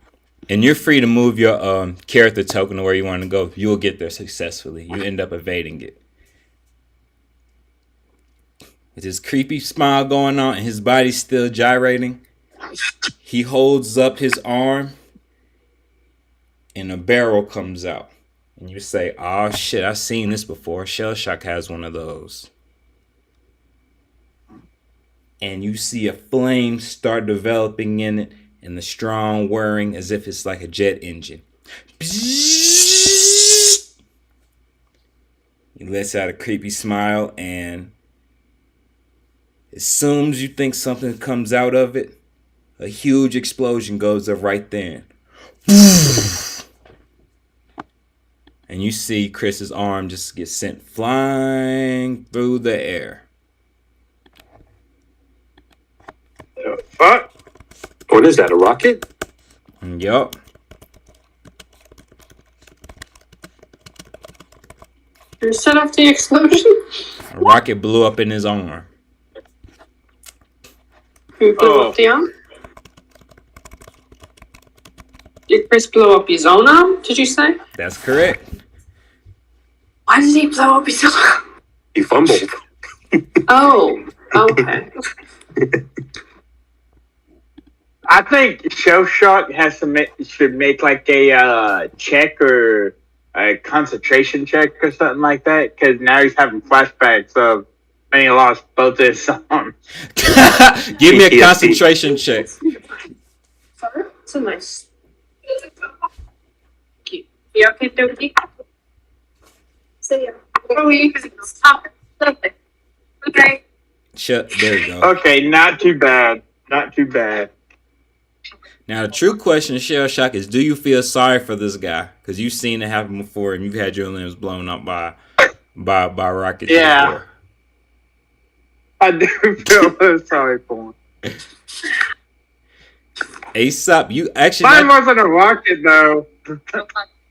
and you're free to move your character token to where you want to go, you will get there successfully. You end up evading it. With his creepy smile going on and his body still gyrating, he holds up his arm and a barrel comes out. And you say, "Oh shit, I've seen this before. Shell Shock has one of those." And you see a flame start developing in it and the strong whirring as if it's like a jet engine. He lets out a creepy smile, and as soon as you think something comes out of it, a huge explosion goes up right then. And you see Chris's arm just get sent flying through the air. The fuck? What is that, a rocket? Yup. You set off the explosion? A rocket blew up in his arm. Who blew up the arm? Did Chris blow up his own arm, did you say? That's correct. Why did he blow up his own arm? He fumbled. Oh, okay. I think Shell Shock should make like a check or a concentration check or something like that, because now he's having flashbacks of when he lost both his arms. Give me a concentration check. It's a nice. Yeah, okay, dokie. So yeah. Stop. Okay. Shut. There you go. Okay, not too bad. Not too bad. Now the true question, Shell Shock, is: do you feel sorry for this guy? Because you've seen it happen before, and you've had your limbs blown up by rockets. Yeah. Before. I do feel sorry for him. Aesop, you actually. Mine wasn't a rocket though.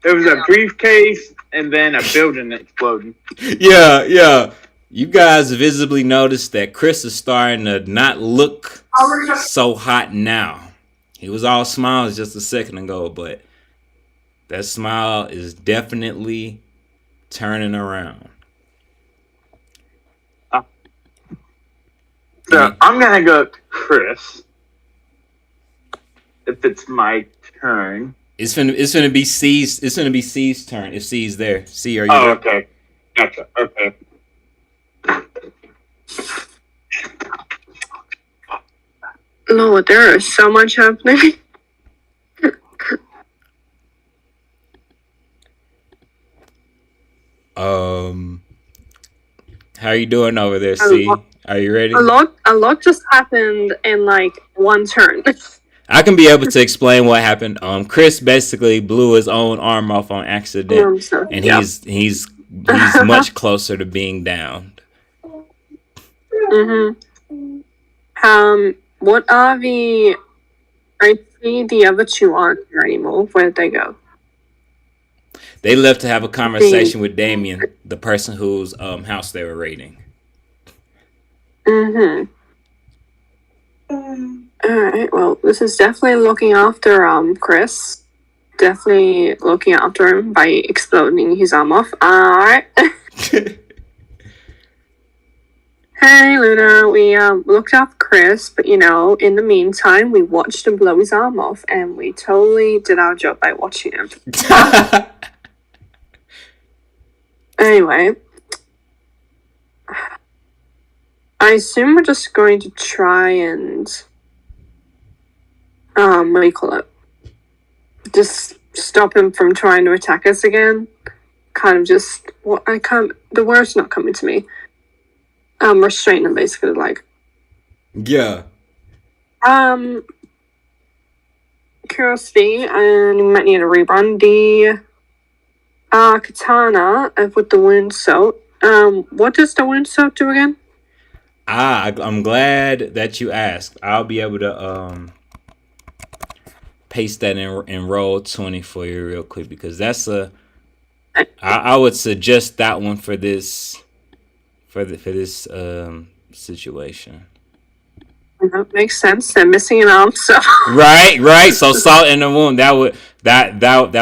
It was a briefcase and then a building exploding. Yeah. You guys visibly noticed that Chris is starting to not look so hot now. He was all smiles just a second ago, but that smile is definitely turning around. So I'm gonna go to Chris. If it's my turn. It's gonna be C's. It's gonna be C's turn. If C's there, C, are you? Oh, there? okay. Gotcha. Okay. Lord, there is so much happening. How you doing over there, C? Are you ready? A lot just happened in like one turn. I can be able to explain what happened. Chris basically blew his own arm off on accident, and he's much closer to being downed. What are the? I see the other two aren't here anymore. Where did they go? They left to have a conversation with Damien, the person whose house they were raiding. Alright, well, this is definitely looking after Chris. Definitely looking after him by exploding his arm off. Alright. Hey Luna, we looked up Chris, but in the meantime we watched him blow his arm off, and we totally did our job by watching him. Anyway, I assume we're just going to try and what do you call it? Just stop him from trying to attack us again. Kind of just the word's not coming to me. Restrain him basically, like. Yeah. Curiosity, and you might need a rerun. The katana with the wound soak. What does the wound soak do again? I'm glad that you asked. I'll be able to paste that in roll 20 for you real quick, because that's I would suggest that one for this situation. That makes sense. They're missing an arm, so Right. So salt in the wound, that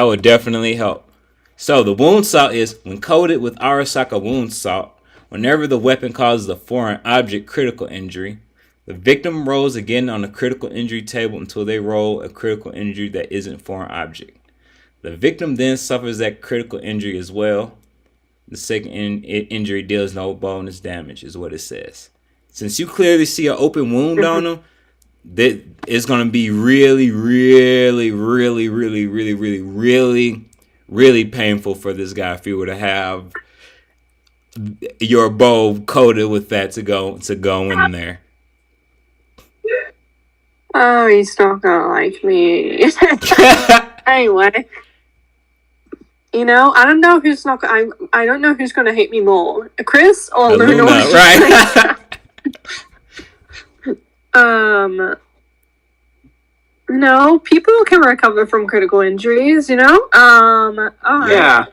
would definitely help. So the wound salt is, when coated with Arasaka wound salt, whenever the weapon causes a foreign object critical injury, the victim rolls again on the critical injury table until they roll a critical injury that isn't foreign object. The victim then suffers that critical injury as well. The second injury deals no bonus damage, is what it says. Since you clearly see an open wound on him, that it's gonna be really painful for this guy if you were to have your bow coated with that to go in there. oh, he's not gonna like me. Anyway, I don't know who's not. I don't know who's gonna hate me more, Chris or Luna. Right? People can recover from critical injuries. All right. Yeah.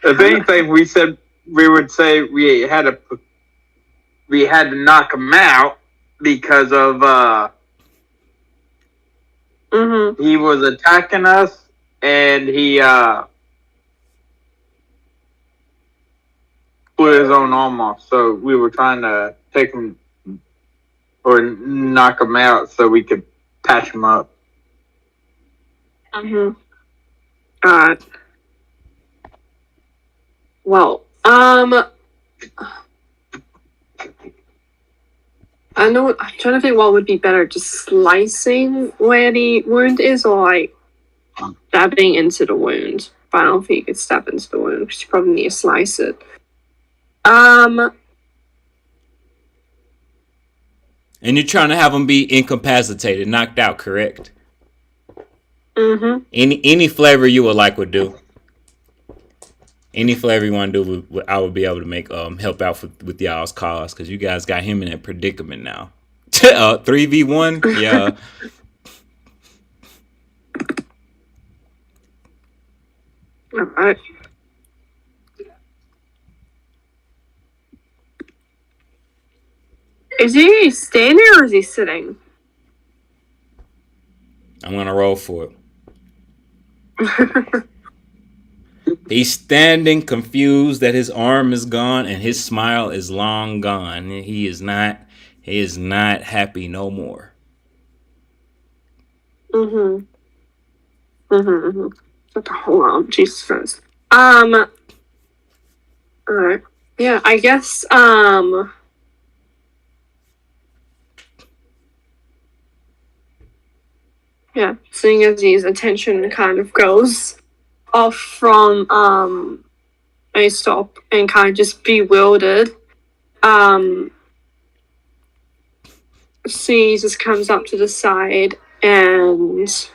If anything, we said we would say we had to knock him out because of he was attacking us, and he put his own arm off. So we were trying to take him or knock him out so we could patch him up. Alright. Well, I'm trying to think what would be better, just slicing where the wound is, or like stabbing into the wound. But I don't think you could stab into the wound because you probably need to slice it. And you're trying to have him be incapacitated, knocked out, correct? Any flavor you would like would do. Any flavor you want to do, I would be able to make help out with y'all's cause, because you guys got him in a predicament now. 3v1, yeah. All right. Is he standing or is he sitting? I'm gonna roll for it. He's standing, confused that his arm is gone and his smile is long gone. He is not happy no more. Hold on, Jesus Christ. Alright. Yeah, I guess, yeah, seeing as his attention kind of goes off from a stop and kind of just bewildered. C just comes up to the side and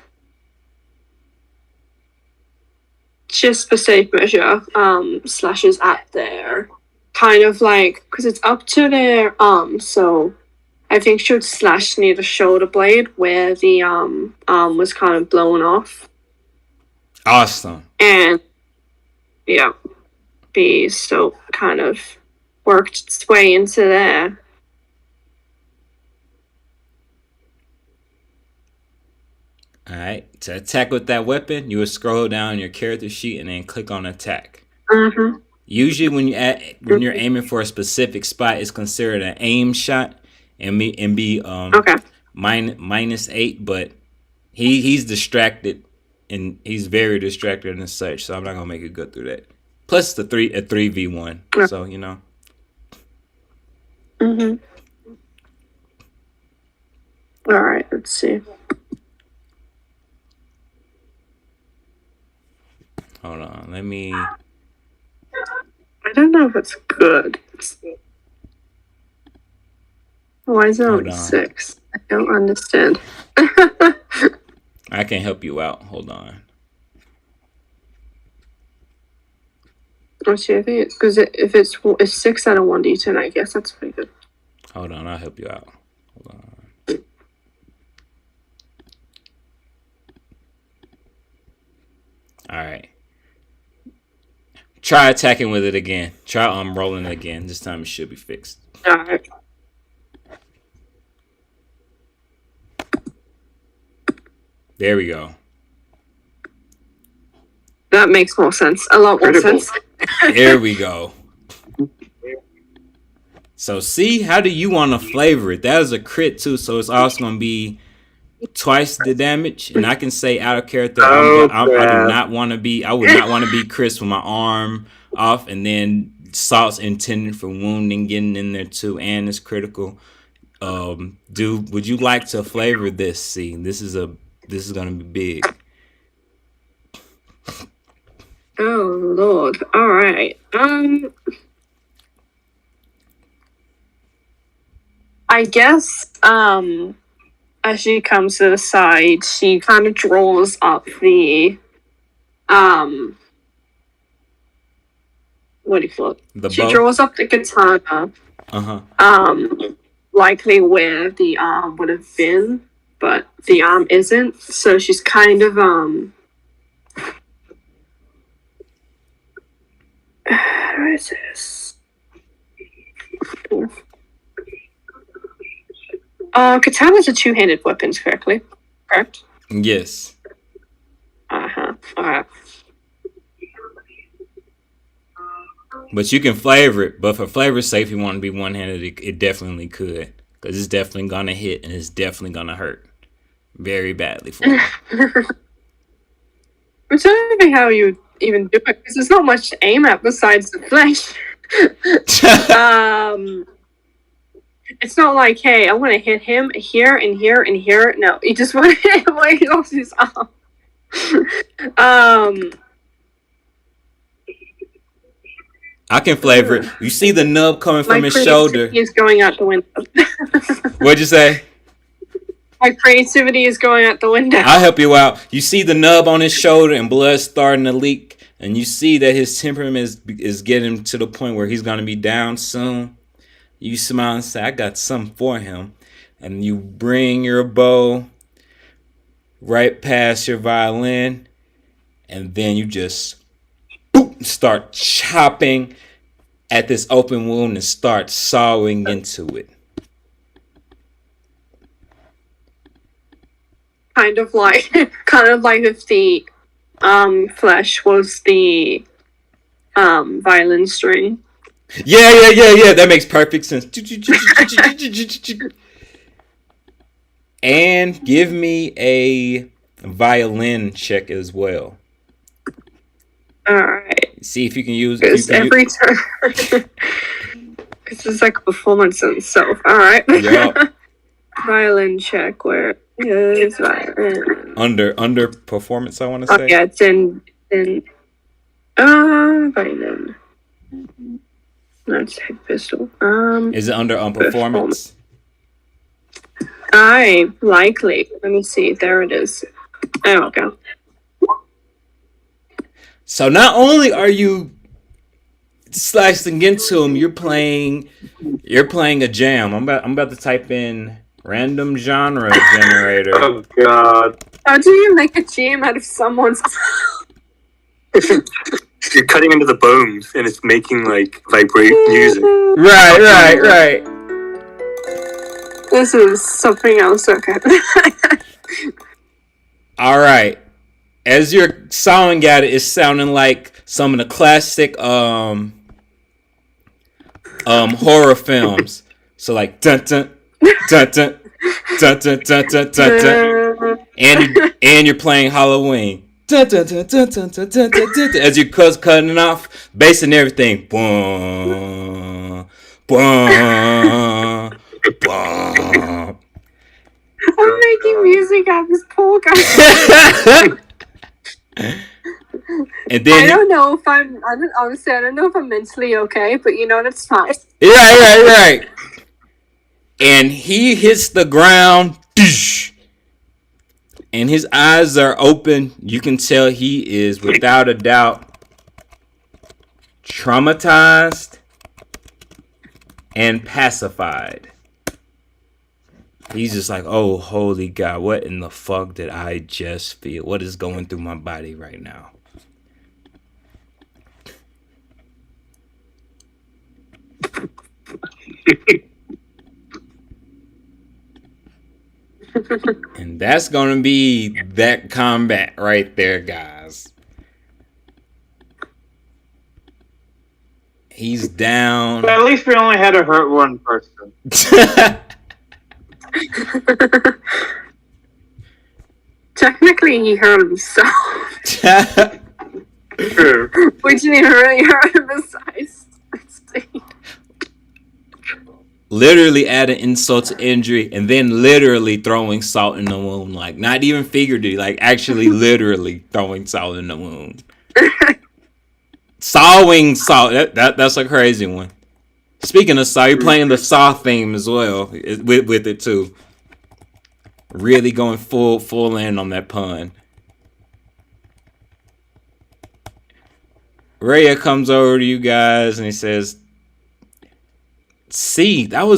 just for safe measure, slashes at their kind of like, because it's up to their arm, so I think she would slash near the shoulder blade where the arm was kind of blown off. Awesome. And yeah, the soap kind of worked its way into there. Alright, to attack with that weapon, you would scroll down your character sheet and then click on attack. Usually when you're aiming for a specific spot, it's considered an aim shot and be okay. -8, but he's distracted, and he's very distracted and such, so I'm not gonna make it go through that. Plus a 3v1, so Mm-hmm. All right, let's see. Hold on, let me. I don't know if it's good. Why is it Hold only on. 6? I don't understand. I can help you out. Hold on. Actually, I think it's because if it's 6 out of 1d10, I guess that's pretty good. Hold on, I'll help you out. Hold on. All right. Try attacking with it again. Try rolling it again. This time it should be fixed. All right. There we go. That makes more sense. A lot more Critical. sense. There we go. So see, how do you want to flavor it? That is a crit too, so it's also going to be twice the damage. And I can say out of character, I do not want to be. I would not want to be Chris with my arm off, and then salt's intended for wounding getting in there too, and it's critical. Dude, would you like to flavor this? See, this is going to be big. Oh Lord! All right. I guess as she comes to the side, she kind of draws up the what do you call it? She draws up the katana. Likely where the arm would have been, but the arm isn't. So she's kind of where is this? Katanas are two-handed weapons, correct? Yes. Alright. But you can flavor it. But for flavor's sake, if you want to be one-handed, it definitely could. Because it's definitely going to hit and it's definitely going to hurt. Very badly for you. I'm trying to think how you even do it, because there's not much to aim at besides the flesh. It's not like, hey, I want to hit him here and here and here. No, you just want to hit him where he lost his arm. I can flavor it. You see the nub coming from his shoulder. My creativity is going out the window. What'd you say? My creativity is going out the window. I'll help you out. You see the nub on his shoulder and blood starting to leak. And you see that his temperament is getting to the point where he's going to be down soon. You smile and say, I got something for him. And you bring your bow right past your violin. And then you just start chopping at this open wound and start sawing into it. Kind of like if the flesh was the violin string. Yeah. That makes perfect sense. And give me a violin check as well. Alright. See if you can use it. Every turn. This is like a performance in itself. Alright. Yep. Violin check. Where is violin? Under performance, I want to say. Oh, yeah, it's in violin. That's head pistol. Is it under performance? Likely. Let me see. There it is. There we go. So not only are you slicing into him, you're playing a jam. I'm about to type in random genre generator. Oh God! How do you make a jam out of someone's? You're cutting into the bones and it's making like vibrate music. Right. This is something else. Okay. All right. As you're sawing at it, it's sounding like some of the classic horror films. So like dun dun dun dun dun dun dun dun dun dun, and you're playing Halloween. Dun, dun, dun, dun, dun, dun, dun, dun, dun, as you're cutting it off, bass and everything. Boom, Bum, bum. I'm making music out of this poor guy. And then I don't know if honestly, I don't know if I'm mentally okay, but you know, that's fine. right. And he hits the ground. And his eyes are open. You can tell he is, without a doubt, traumatized and pacified. He's just like, oh, holy God, what in the fuck did I just feel? What is going through my body right now? And that's going to be that combat right there, guys. He's down. But at least we only had to hurt one person. Technically, he hurt himself. True. Which didn't really hurt him besides. Literally adding insult to injury and then literally throwing salt in the wound. Like, not even figuratively, like actually literally throwing salt in the wound. Sawing salt. That's a crazy one. Speaking of Saw, you're playing the Saw theme as well with it too. Really going full in on that pun. Rhea comes over to you guys and he says, "See, that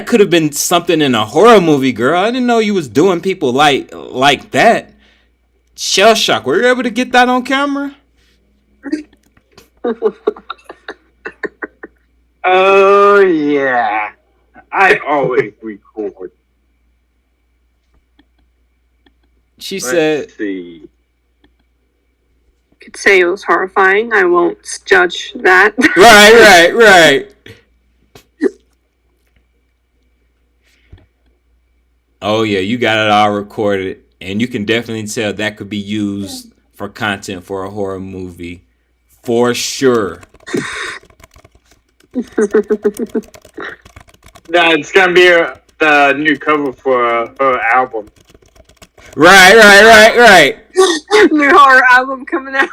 could have been something in a horror movie, girl. I didn't know you was doing people like that. Shell shock. Were you able to get that on camera?" Oh yeah, I always record. She Let's said, see. Could say it was horrifying. I won't judge that. Right. Oh yeah, you got it all recorded, and you can definitely tell that could be used for content for a horror movie, for sure. No, it's gonna be the new cover for her album. Right. New horror album coming out.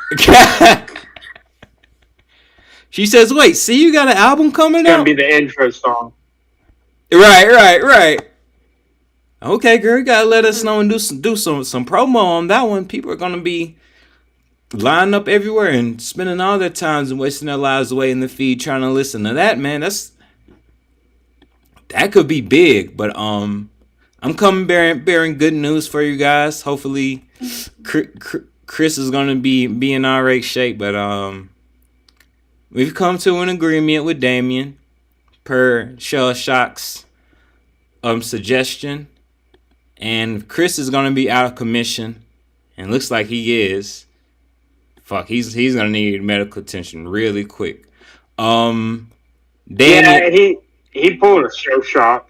She says, "Wait, see, you got an album coming It's gonna out?" be the intro song. Right. Okay, girl, you gotta let us know and do some promo on that one. People are gonna be lining up everywhere and spending all their times and wasting their lives away in the feed trying to listen to that, man. That could be big, but I'm coming bearing good news for you guys. Hopefully, Chris is gonna be in alright shape, but we've come to an agreement with Damien per Shell Shock's suggestion, and Chris is gonna be out of commission, and looks like he is. Fuck, he's gonna need medical attention really quick. Damien, Yeah, he pulled a show shot.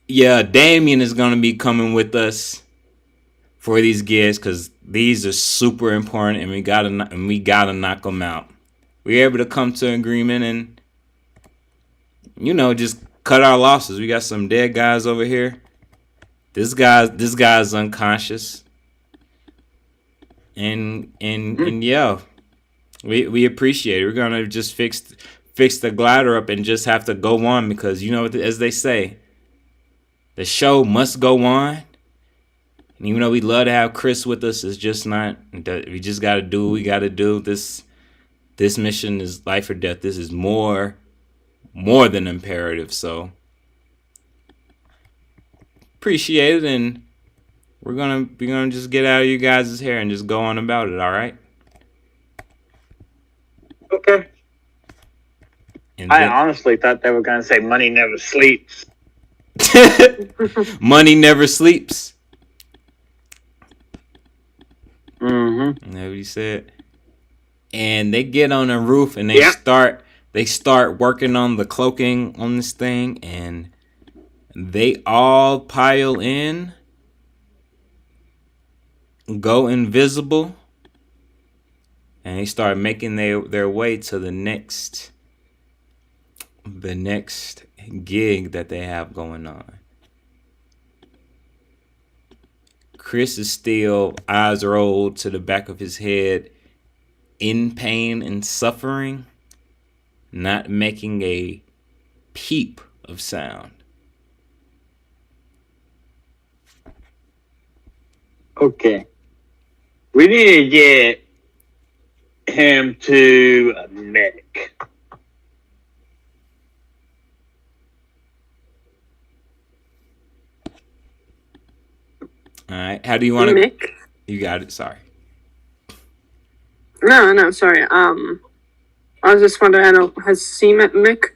Yeah, Damien is gonna be coming with us for these gigs because these are super important, and we gotta knock them out. We're able to come to an agreement and just cut our losses. We got some dead guys over here. This guy's unconscious, and yeah, we appreciate it. We're gonna just fix the glider up and just have to go on because as they say, the show must go on. And even though we'd love to have Chris with us, it's just not. We just got to do what we got to do. This mission is life or death. This is more than imperative. So appreciate it, and we're gonna just get out of you guys' hair and just go on about it. All right. Okay. And I honestly thought they were gonna say money never sleeps. Money never sleeps. Mm-hmm. That's what he said. And they get on the roof and they start working on the cloaking on this thing, and they all pile in, go invisible, and they start making their way to the next the next gig that they have going on. Chris is still eyes rolled to the back of his head, in pain and suffering, not making a peep of sound. Okay. We need to get him to a medic. All right. How do you want to? Mick? You got it. Sorry. No, sorry. I was just wondering, has C met Mick?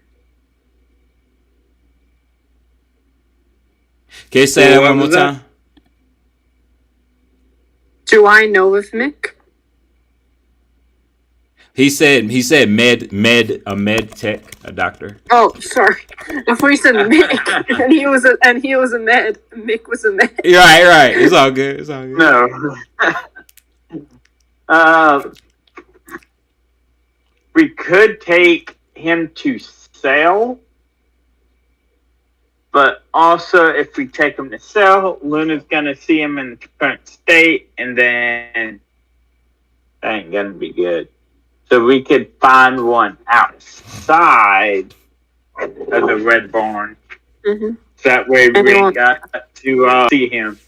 Can you say that one more time? Do I know of Mick? He said a med tech, a doctor. Oh, sorry. I thought you said Mick, and he was a med. Mick was a med. Right. It's all good. No. We could take him to sell, but also if we take him to sell, Luna's gonna see him in the current state, and then that ain't gonna be good. So we could find one outside of the Red Barn. Mm-hmm. So that way we got to see him,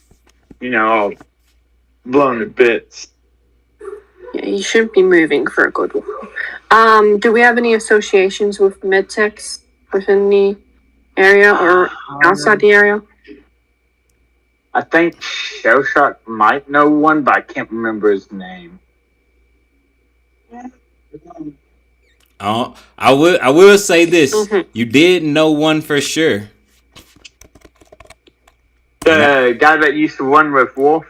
all blown to bits. Yeah, he shouldn't be moving for a good while. Do we have any associations with medtechs within the area or outside the area? I think Shellshock might know one, but I can't remember his name. I will say this. Mm-hmm. You did know one for sure. The guy that used to run with Wolf.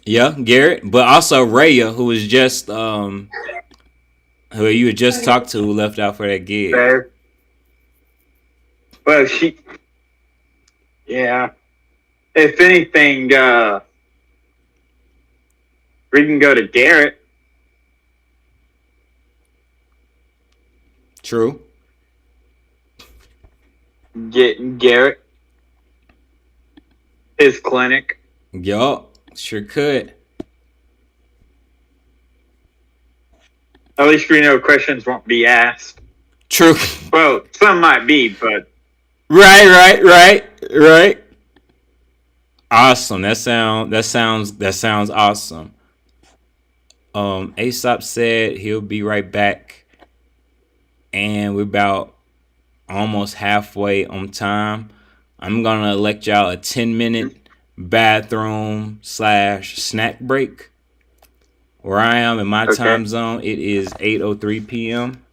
Yeah, Garrett, but also Raya, who was just who you had just talked to, who left out for that gig. Fair. Well, yeah. If anything, we can go to Garrett. True. Get Garrett. His clinic. Yup, sure could. At least we know questions won't be asked. True. Well, some might be, but Right. Awesome. That sounds awesome. Aesop said he'll be right back, and we're about almost halfway on time. I'm gonna elect y'all a 10-minute bathroom / snack break. Where I am in my time zone, it is 8:03 p.m.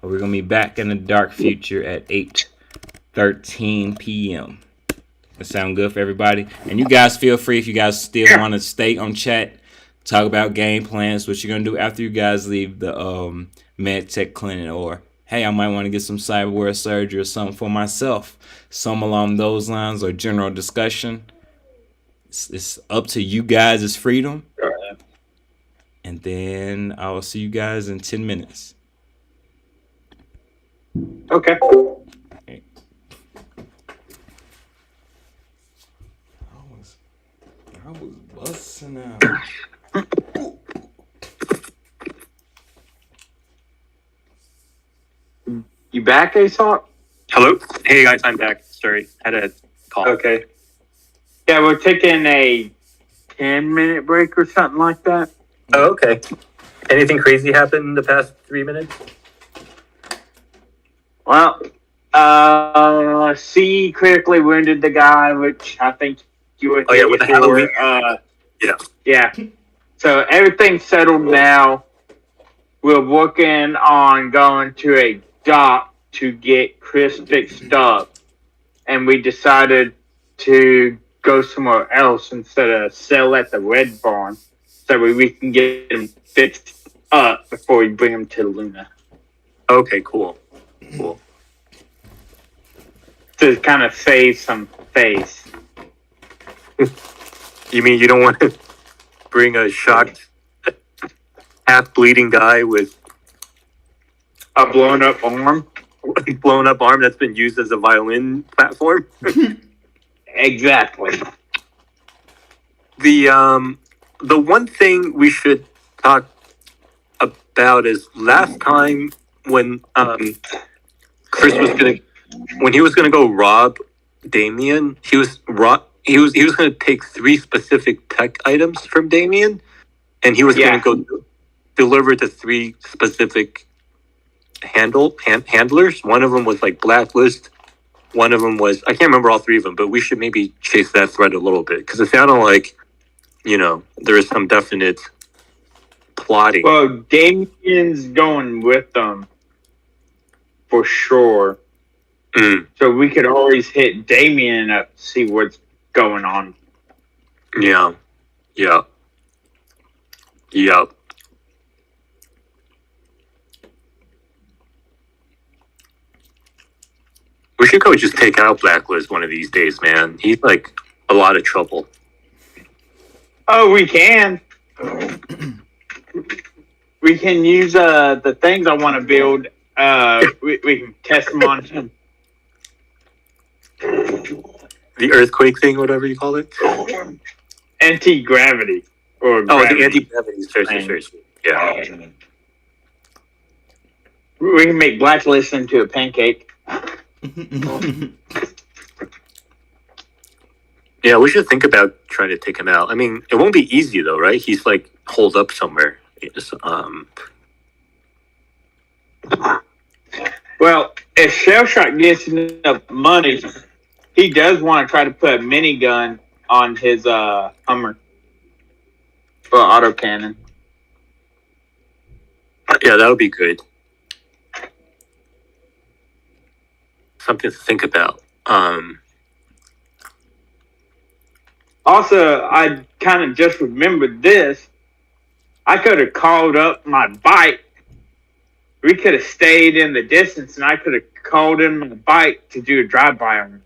We're gonna be back in the dark future at 8:13 p.m. That sound good for everybody? And you guys feel free if you guys still want to stay on chat, talk about game plans, what you're gonna do after you guys leave the med tech clinic, or hey, I might want to get some cyberware surgery or something for myself, some along those lines, or general discussion. It's up to you guys. It's freedom. And then I will see you guys in 10 minutes. okay. I was busting out. You back, Aesop? Hello? Hey guys, I'm back. Sorry, had a call. Okay. Yeah, we're taking a 10-minute break or something like that. Oh, okay. Anything crazy happened in the past 3 minutes? Well, C critically wounded the guy, which I think you were Oh yeah, with the Halloween. Yeah. So everything's settled now. We're working on going to a dock to get Chris fixed up. And we decided to go somewhere else instead of sell at the Red Barn. So we can get him fixed up before we bring him to Luna. Okay, cool. To kind of save some face. You mean you don't want to bring a shocked, half-bleeding guy with A blown up arm. blown up arm that's been used as a violin platform. Exactly. The one thing we should talk about is last time when Chris was gonna go rob Damien, he was gonna take 3 specific tech items from Damien, and he was gonna go deliver to 3 specific handlers. One of them was like Blacklist. One of them was, I can't remember all 3 of them, but we should maybe chase that thread a little bit because it sounded like, there is some definite plotting. Well, Damien's going with them for sure. So we could always hit Damien up to see what's going on. Yeah. We should go just take out Blacklist one of these days, man. He's like a lot of trouble. Oh, we can. We can use the things I want to build. We can test them on him. The earthquake thing, whatever you call it. Anti-gravity. Or the anti-gravity search. Yeah. We can make Blacklist into a pancake. Yeah, we should think about trying to take him out. I mean, it won't be easy though, right? He's like holed up somewhere. Well, if Shellshock gets enough money, he does want to try to put a minigun on his Hummer for autocannon. Yeah, that would be good. Something to think about. Also, I kind of just remembered this. I could have called up my bike. We could have stayed in the distance, and I could have called in my bike to do a drive-by on him.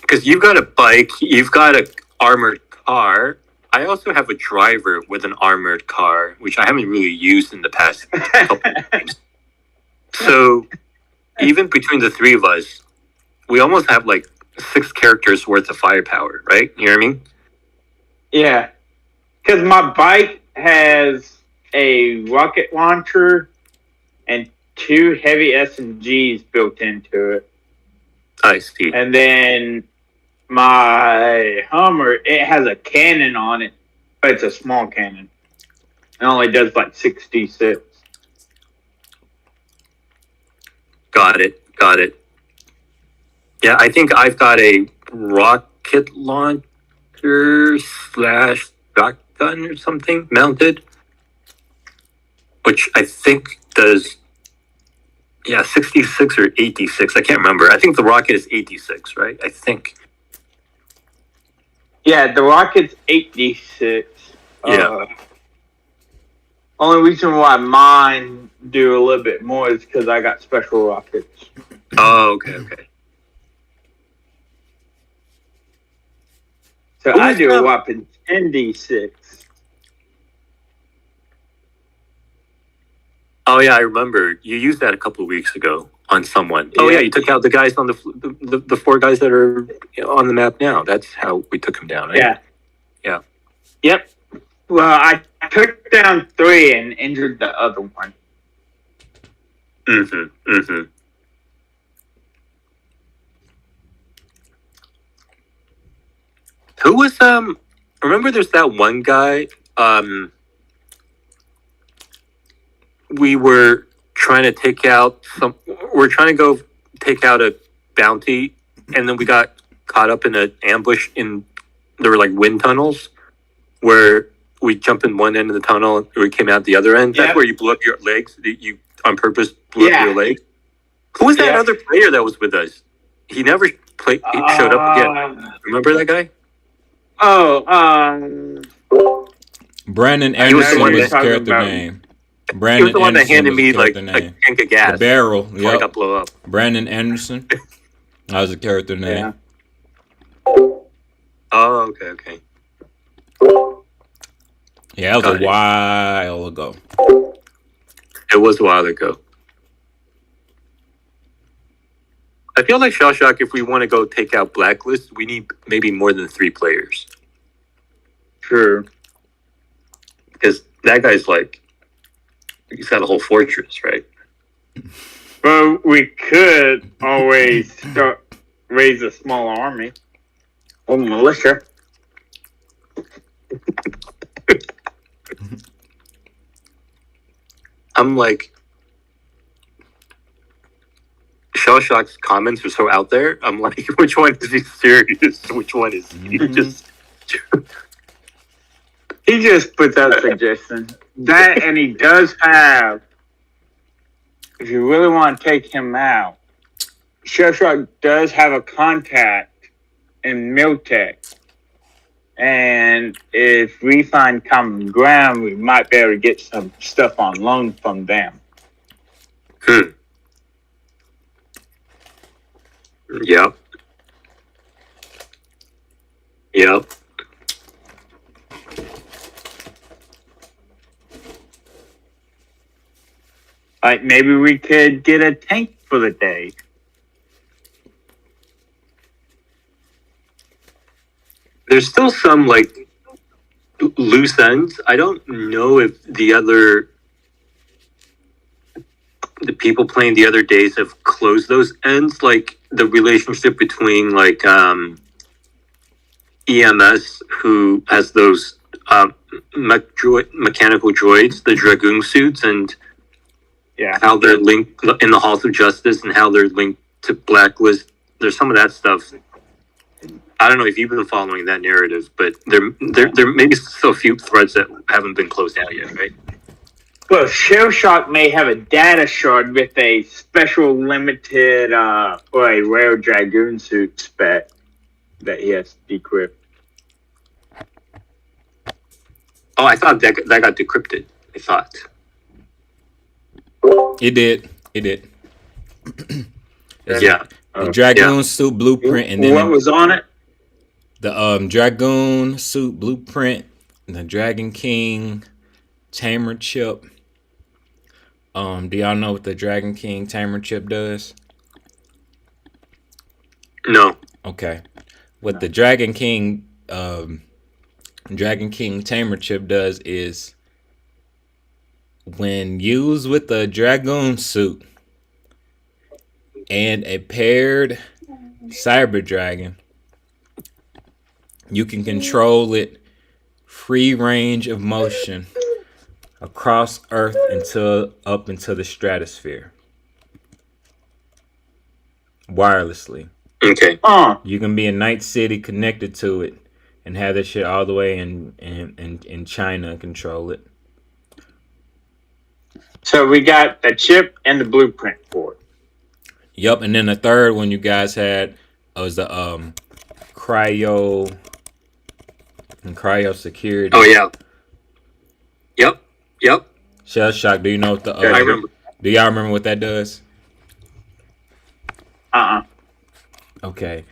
Because you've got a bike, you've got an armored car. I also have a driver with an armored car, which I haven't really used in the past couple of games. So, even between the 3 of us, we almost have like 6 characters worth of firepower, right? You know what I mean? Yeah. Because my bike has a rocket launcher and 2 heavy SMGs built into it. I see. And then my Hummer, it has a cannon on it, but it's a small cannon. It only does like 66. Got it. Yeah, I think I've got a rocket launcher / shotgun or something mounted, which I think does 66 or 86. I can't remember. I think the rocket is 86, right? I think. Yeah, the rocket's 86. Yeah. Only reason why mine do a little bit more is because I got special rockets. Oh, okay. So I do a whopping 10d6. Oh yeah, I remember. You used that a couple of weeks ago on someone. Oh yeah, you took out the guys on the 4 guys that are on the map now. That's how we took them down, right? Yeah. Yep. Well, I took down 3 and injured the other one. Mm-hmm. Who was remember there's that one guy we were trying to take out we're trying to go take out a bounty, and then we got caught up in an ambush there were like wind tunnels where we jump in one end of the tunnel and we came out the other end. That's where you blew up your legs. You on purpose blew up your legs. Who was that other player that was with us? He never showed up again. Remember that guy? Brandon Anderson was his character name. Brandon he was the one that handed Anderson me was like character a name. tank of gas. The barrel. Before I got blown up. Brandon Anderson. That was a character name. Oh, okay. Yeah, that was a while ago. It was a while ago. I feel like Shellshock, if we want to go take out Blacklist, we need maybe more than 3 players. True. Because that guy's like, he's got a whole fortress, right? But we could always raise a small army or militia. I'm like, Shellshock's comments are so out there. I'm like, which one is he serious? Which one is he just? He just puts out suggestions. That, and he does have, if you really want to take him out, Shellshock does have a contact in Miltech. And if we find common ground, we might be able to get some stuff on loan from them. Yep. Yep. Like, maybe we could get a tank for the day. There's still some, like, loose ends. I don't know if the people playing the other days have closed those ends, like the relationship between, like, EMS, who has those mechanical droids, the Dragoon suits, and how they're linked in the Halls of Justice and how they're linked to Blacklist. There's some of that stuff. I don't know if you've been following that narrative, but there may be still a few threads that haven't been closed out yet, right? Well, Shellshock may have a data shard with a special limited or a rare Dragoon suit spec that he has to decrypt. Oh, I thought that got decrypted. I thought. It did. Yeah. The Dragoon suit blueprint, and then what was on it? The Dragoon suit blueprint, the Dragon King Tamer chip. Do y'all know what the Dragon King Tamer chip does? No. Okay. What the Dragon King Tamer chip does is, when used with the Dragoon suit and a paired Cyber Dragon, you can control it free range of motion across Earth up into the stratosphere wirelessly. Okay. You can be in Night City connected to it and have this shit all the way in China and control it. So we got the chip and the blueprint for it. Yep, and then the third one you guys had was the cryo security. Oh yeah. Yep. Shellshock, do you know what the I remember. do y'all remember what that does? Okay.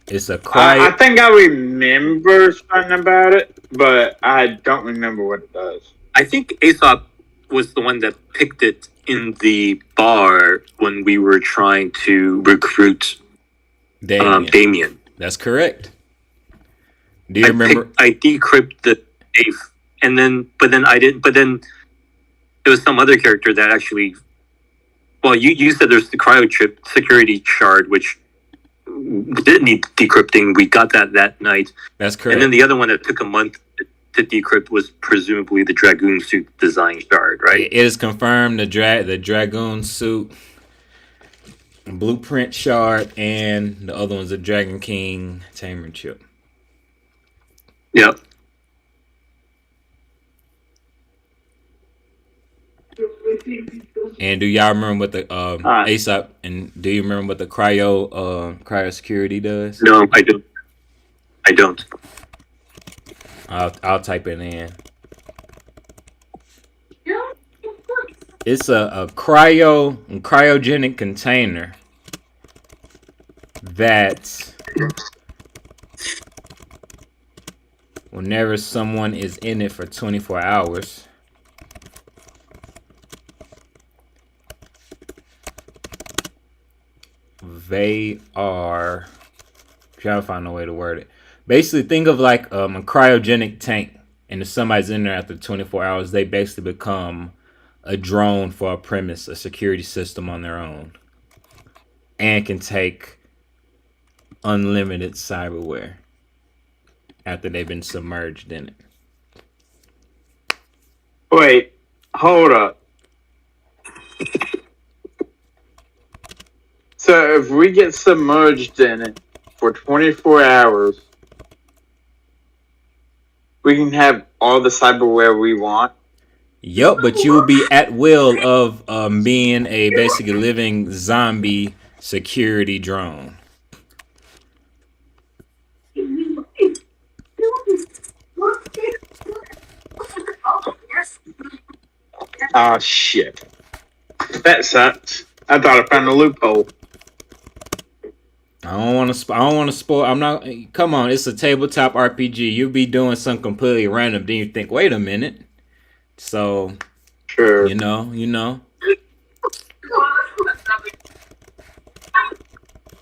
It's a cryo. I think I remember something about it, but I don't remember what it does. I think Aesop was the one that picked it in the bar when we were trying to recruit Damien. That's correct. Do you remember? I decrypted the safe, and then I didn't. But then there was some other character that actually. Well, you said there's the cryo chip security shard, which did need decrypting. We got that night. That's correct. And then the other one that took a month to decrypt was presumably the Dragoon suit design shard, right? It is confirmed the Dragoon suit blueprint shard, and the other one's the Dragon King Tamer chip. Yep. And do y'all remember what the Aesop, and do you remember what the cryo security does? No, I don't. I'll type it in. It's a cryogenic container that whenever someone is in it for 24 hours, They are trying to find a way to word it. Basically, think of like a cryogenic tank, and if somebody's in there after 24 hours, they basically become a drone for a premise, a security system on their own, and can take unlimited cyberware after they've been submerged in it. Wait, hold up. So if we get submerged in it for 24 hours, we can have all the cyberware we want. Yep, but you will be at will of being a basically living zombie security drone. Oh shit. That sucks. I thought I found a loophole. I don't want to spoil. I'm not. Come on, it's a tabletop RPG. You'll be doing something completely random. Then you think, wait a minute. So, Sure. you know.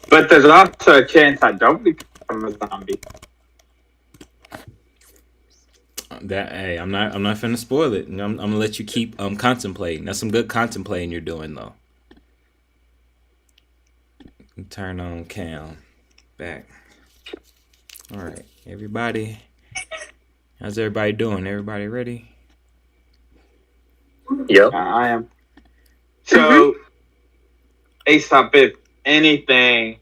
But there's also a chance I don't become a zombie. Hey, I'm not finna spoil it. I'm gonna let you keep contemplating. That's some good contemplating you're doing though. Turn on cam. Back. All right, everybody. How's everybody doing? Everybody ready? Yep. I am. So, Aesop, if anything,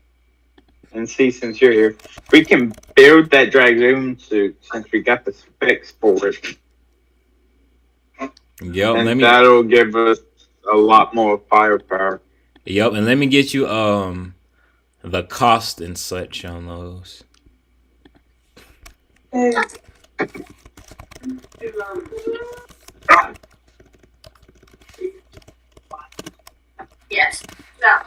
and see, since you're here, we can build that Dragoon suit since we got the specs for it. Yep. And that'll give us a lot more firepower. Yep, and let me get you the cost and such on those. Yes. Yeah.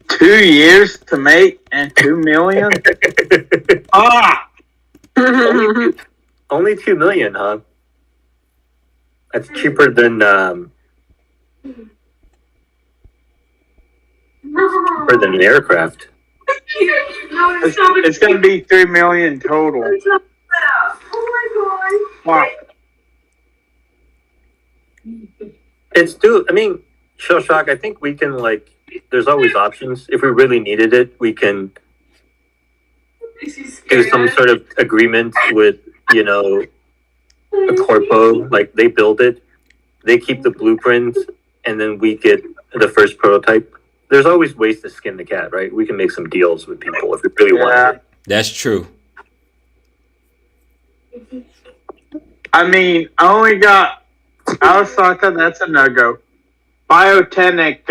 $2 years to make and $2 million? Ah! Only 2 million, huh? That's cheaper than an aircraft. It's going to be $3 million total. Wow. It's I mean, Shell Shock, I think we can, like, there's always options. If we really needed it, we can do some sort of agreement with, a corpo. Like, they build it, they keep the blueprint, and then we get the first prototype. There's always ways to skin the cat, right? We can make some deals with people if we really want it. That's true. I mean, I only got Osaka, that's a no-go. Biotechnic,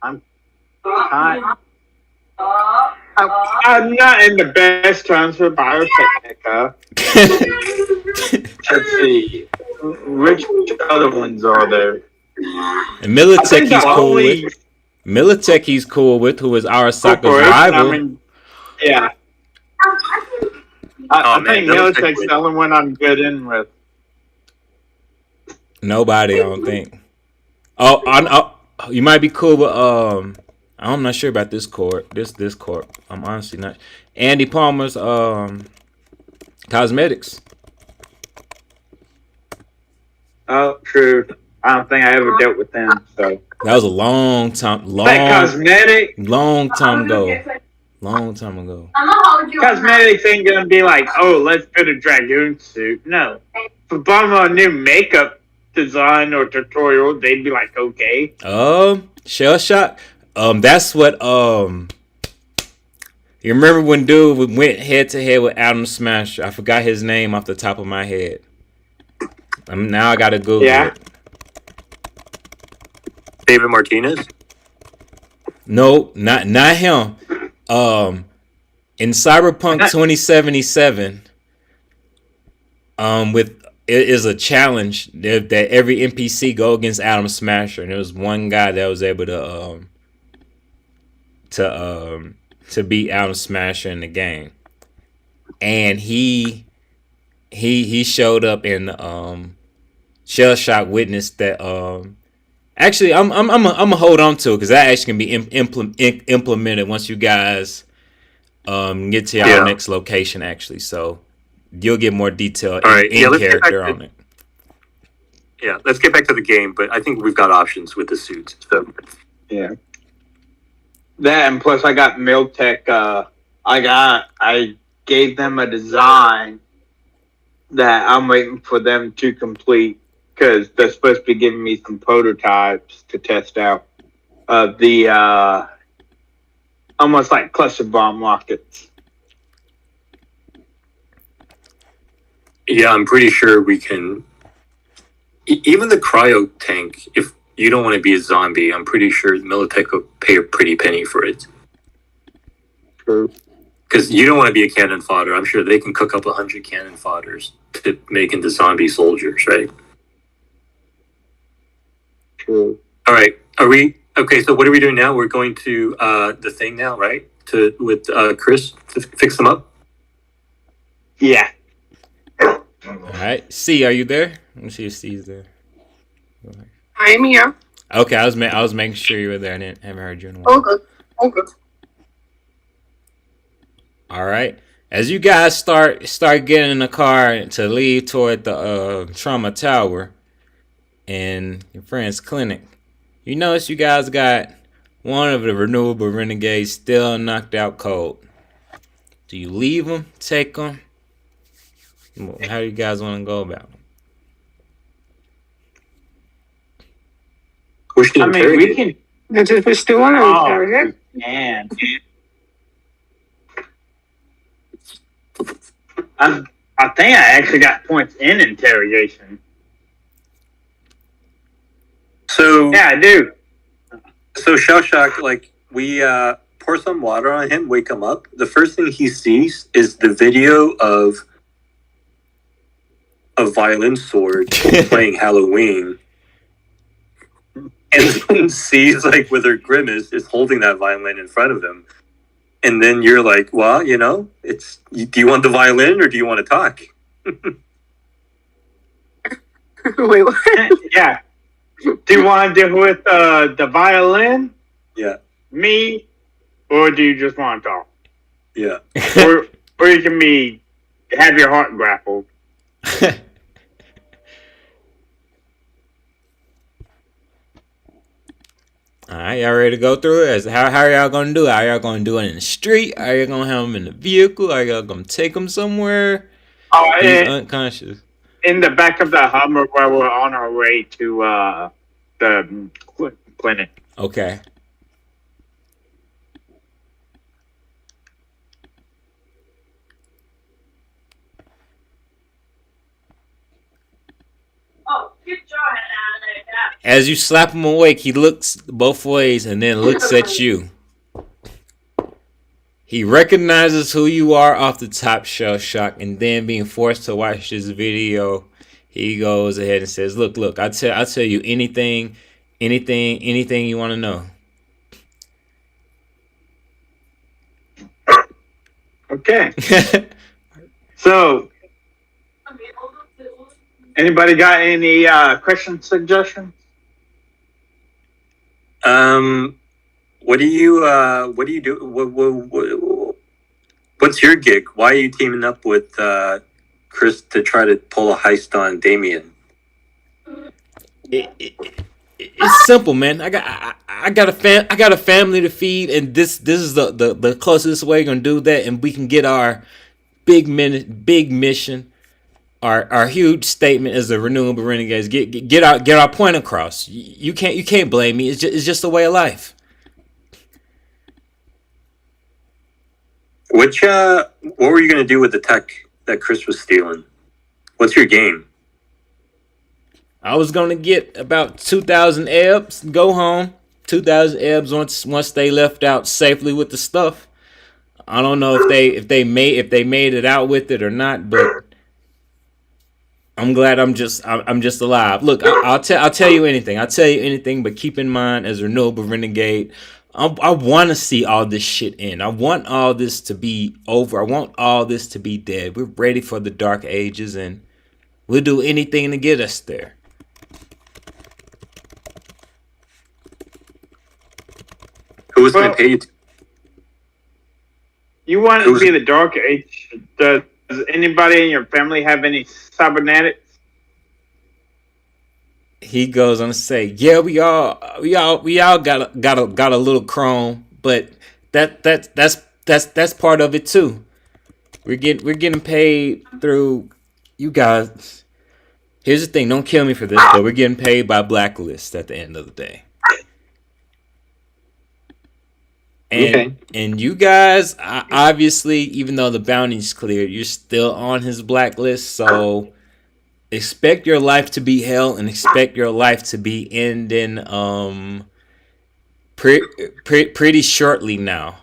I'm not in the best terms for Biotechnica. Let's see. Which other ones are there? And Militech he's cool with. Militech he's cool with, who is Arasaka's rival. I mean, yeah. I think Militech's the only one I'm good in with. Nobody, I don't think. Oh, you might be cool with I'm not sure about this corp. This corp. I'm honestly not. Andy Palmer's cosmetics. Oh, true. I don't think I ever dealt with them. So that was a long time. That cosmetic. Long time ago. Long time ago. Cosmetics ain't gonna be like, oh, let's put a Dragoon suit. No. For buying a new makeup design or tutorial, they'd be like, okay. Shell Shock. That's what you remember when dude went head to head with Adam Smasher? I forgot his name off the top of my head. Now I gotta Google it. David Martinez? No, not him. In Cyberpunk 2077, with it is a challenge that every NPC go against Adam Smasher, and there was one guy that was able to beat Adam Smasher in the game, and he he showed up and Shell Shock witnessed that. Actually, I'm gonna hold on to it because that actually can be implemented once you guys get to your next location. Actually, so you'll get more detail in character on it. Yeah, let's get back to the game, but I think we've got options with the suits. So Yeah. That and plus I got Miltech. I gave them a design that I'm waiting for them to complete because they're supposed to be giving me some prototypes to test out of the almost like cluster bomb rockets. yeah, I'm pretty sure we can. Even the cryo tank, if you don't want to be a zombie, I'm pretty sure Militech will pay a pretty penny for it. True. Because you don't want to be a cannon fodder. I'm sure they can cook up 100 cannon fodders to make into zombie soldiers, right? True. All right. Are we okay? So what are we doing now? We're going to the thing now, right? With Chris to fix them up. Yeah. All right, C, are you there? Let me see if C's there. I am here. Okay, I was making sure you were there. I haven't heard you in a while. All good. All good. All right. As you guys start getting in the car to leave toward the trauma tower and your friend's clinic, you notice you guys got one of the renewable renegades still knocked out cold. Do you leave them? Take them? How do you guys want to go about it? We should I mean, we interrogate. can. That's if we still want to Oh, interrogate. man. I think I actually got points in interrogation. So Yeah, I do. So Shell Shock, like we pour some water on him, wake him up. The first thing he sees is the video of a violin sword playing Halloween. And then sees like with her grimace is holding that violin in front of him. And then you're like, well, it's do you want the violin or do you want to talk? Wait, what? Yeah. Do you want to deal with the violin, Yeah. me, or do you just want to talk? Yeah. Or you can have your heart grappled. All right, y'all ready to go through it? How are y'all gonna do it? Are y'all gonna do it in the street? Are y'all gonna have them in the vehicle? Are y'all gonna take them somewhere? Oh, He's unconscious. in the back of the Hummer where we're on our way to the clinic. Okay. Oh, get your head out of there. As you slap him awake, he looks both ways and then looks at you. He recognizes who you are off the top, Shell Shock, and then being forced to watch this video, he goes ahead and says, "Look, I'll tell you anything you want to know." Okay. So, anybody got any question suggestions? What do you do? What's your gig? Why are you teaming up with Chris to try to pull a heist on Damien? It's simple, man. I got a family to feed, and this is the closest way we're gonna do that, and we can get our big mission, our huge statement as the renewable renegades. Get our point across. You can't blame me. It's just a way of life. What were you gonna do with the tech that Chris was stealing? What's your game? I was gonna get about 2,000 ebs, go home. 2,000 ebs once they left out safely with the stuff. I don't know if they made it out with it or not, but I'm glad I'm just alive. Look, I'll tell you anything. I'll tell you anything, but keep in mind, as a renewable renegade, I want to see all this shit end. I want all this to be over. I want all this to be dead. We're ready for the dark ages, and we'll do anything to get us there. Who's going to pay you? You want it to be the dark age? Does anybody in your family have any cybernetics? He goes on to say, "Yeah, we all got a little chrome, but that's part of it too. We're getting paid through you guys. Here's the thing: don't kill me for this, but we're getting paid by Blacklist at the end of the day. And you guys, obviously, even though the bounty's cleared, you're still on his blacklist. So expect your life to be hell, and expect your life to be ending pretty shortly now.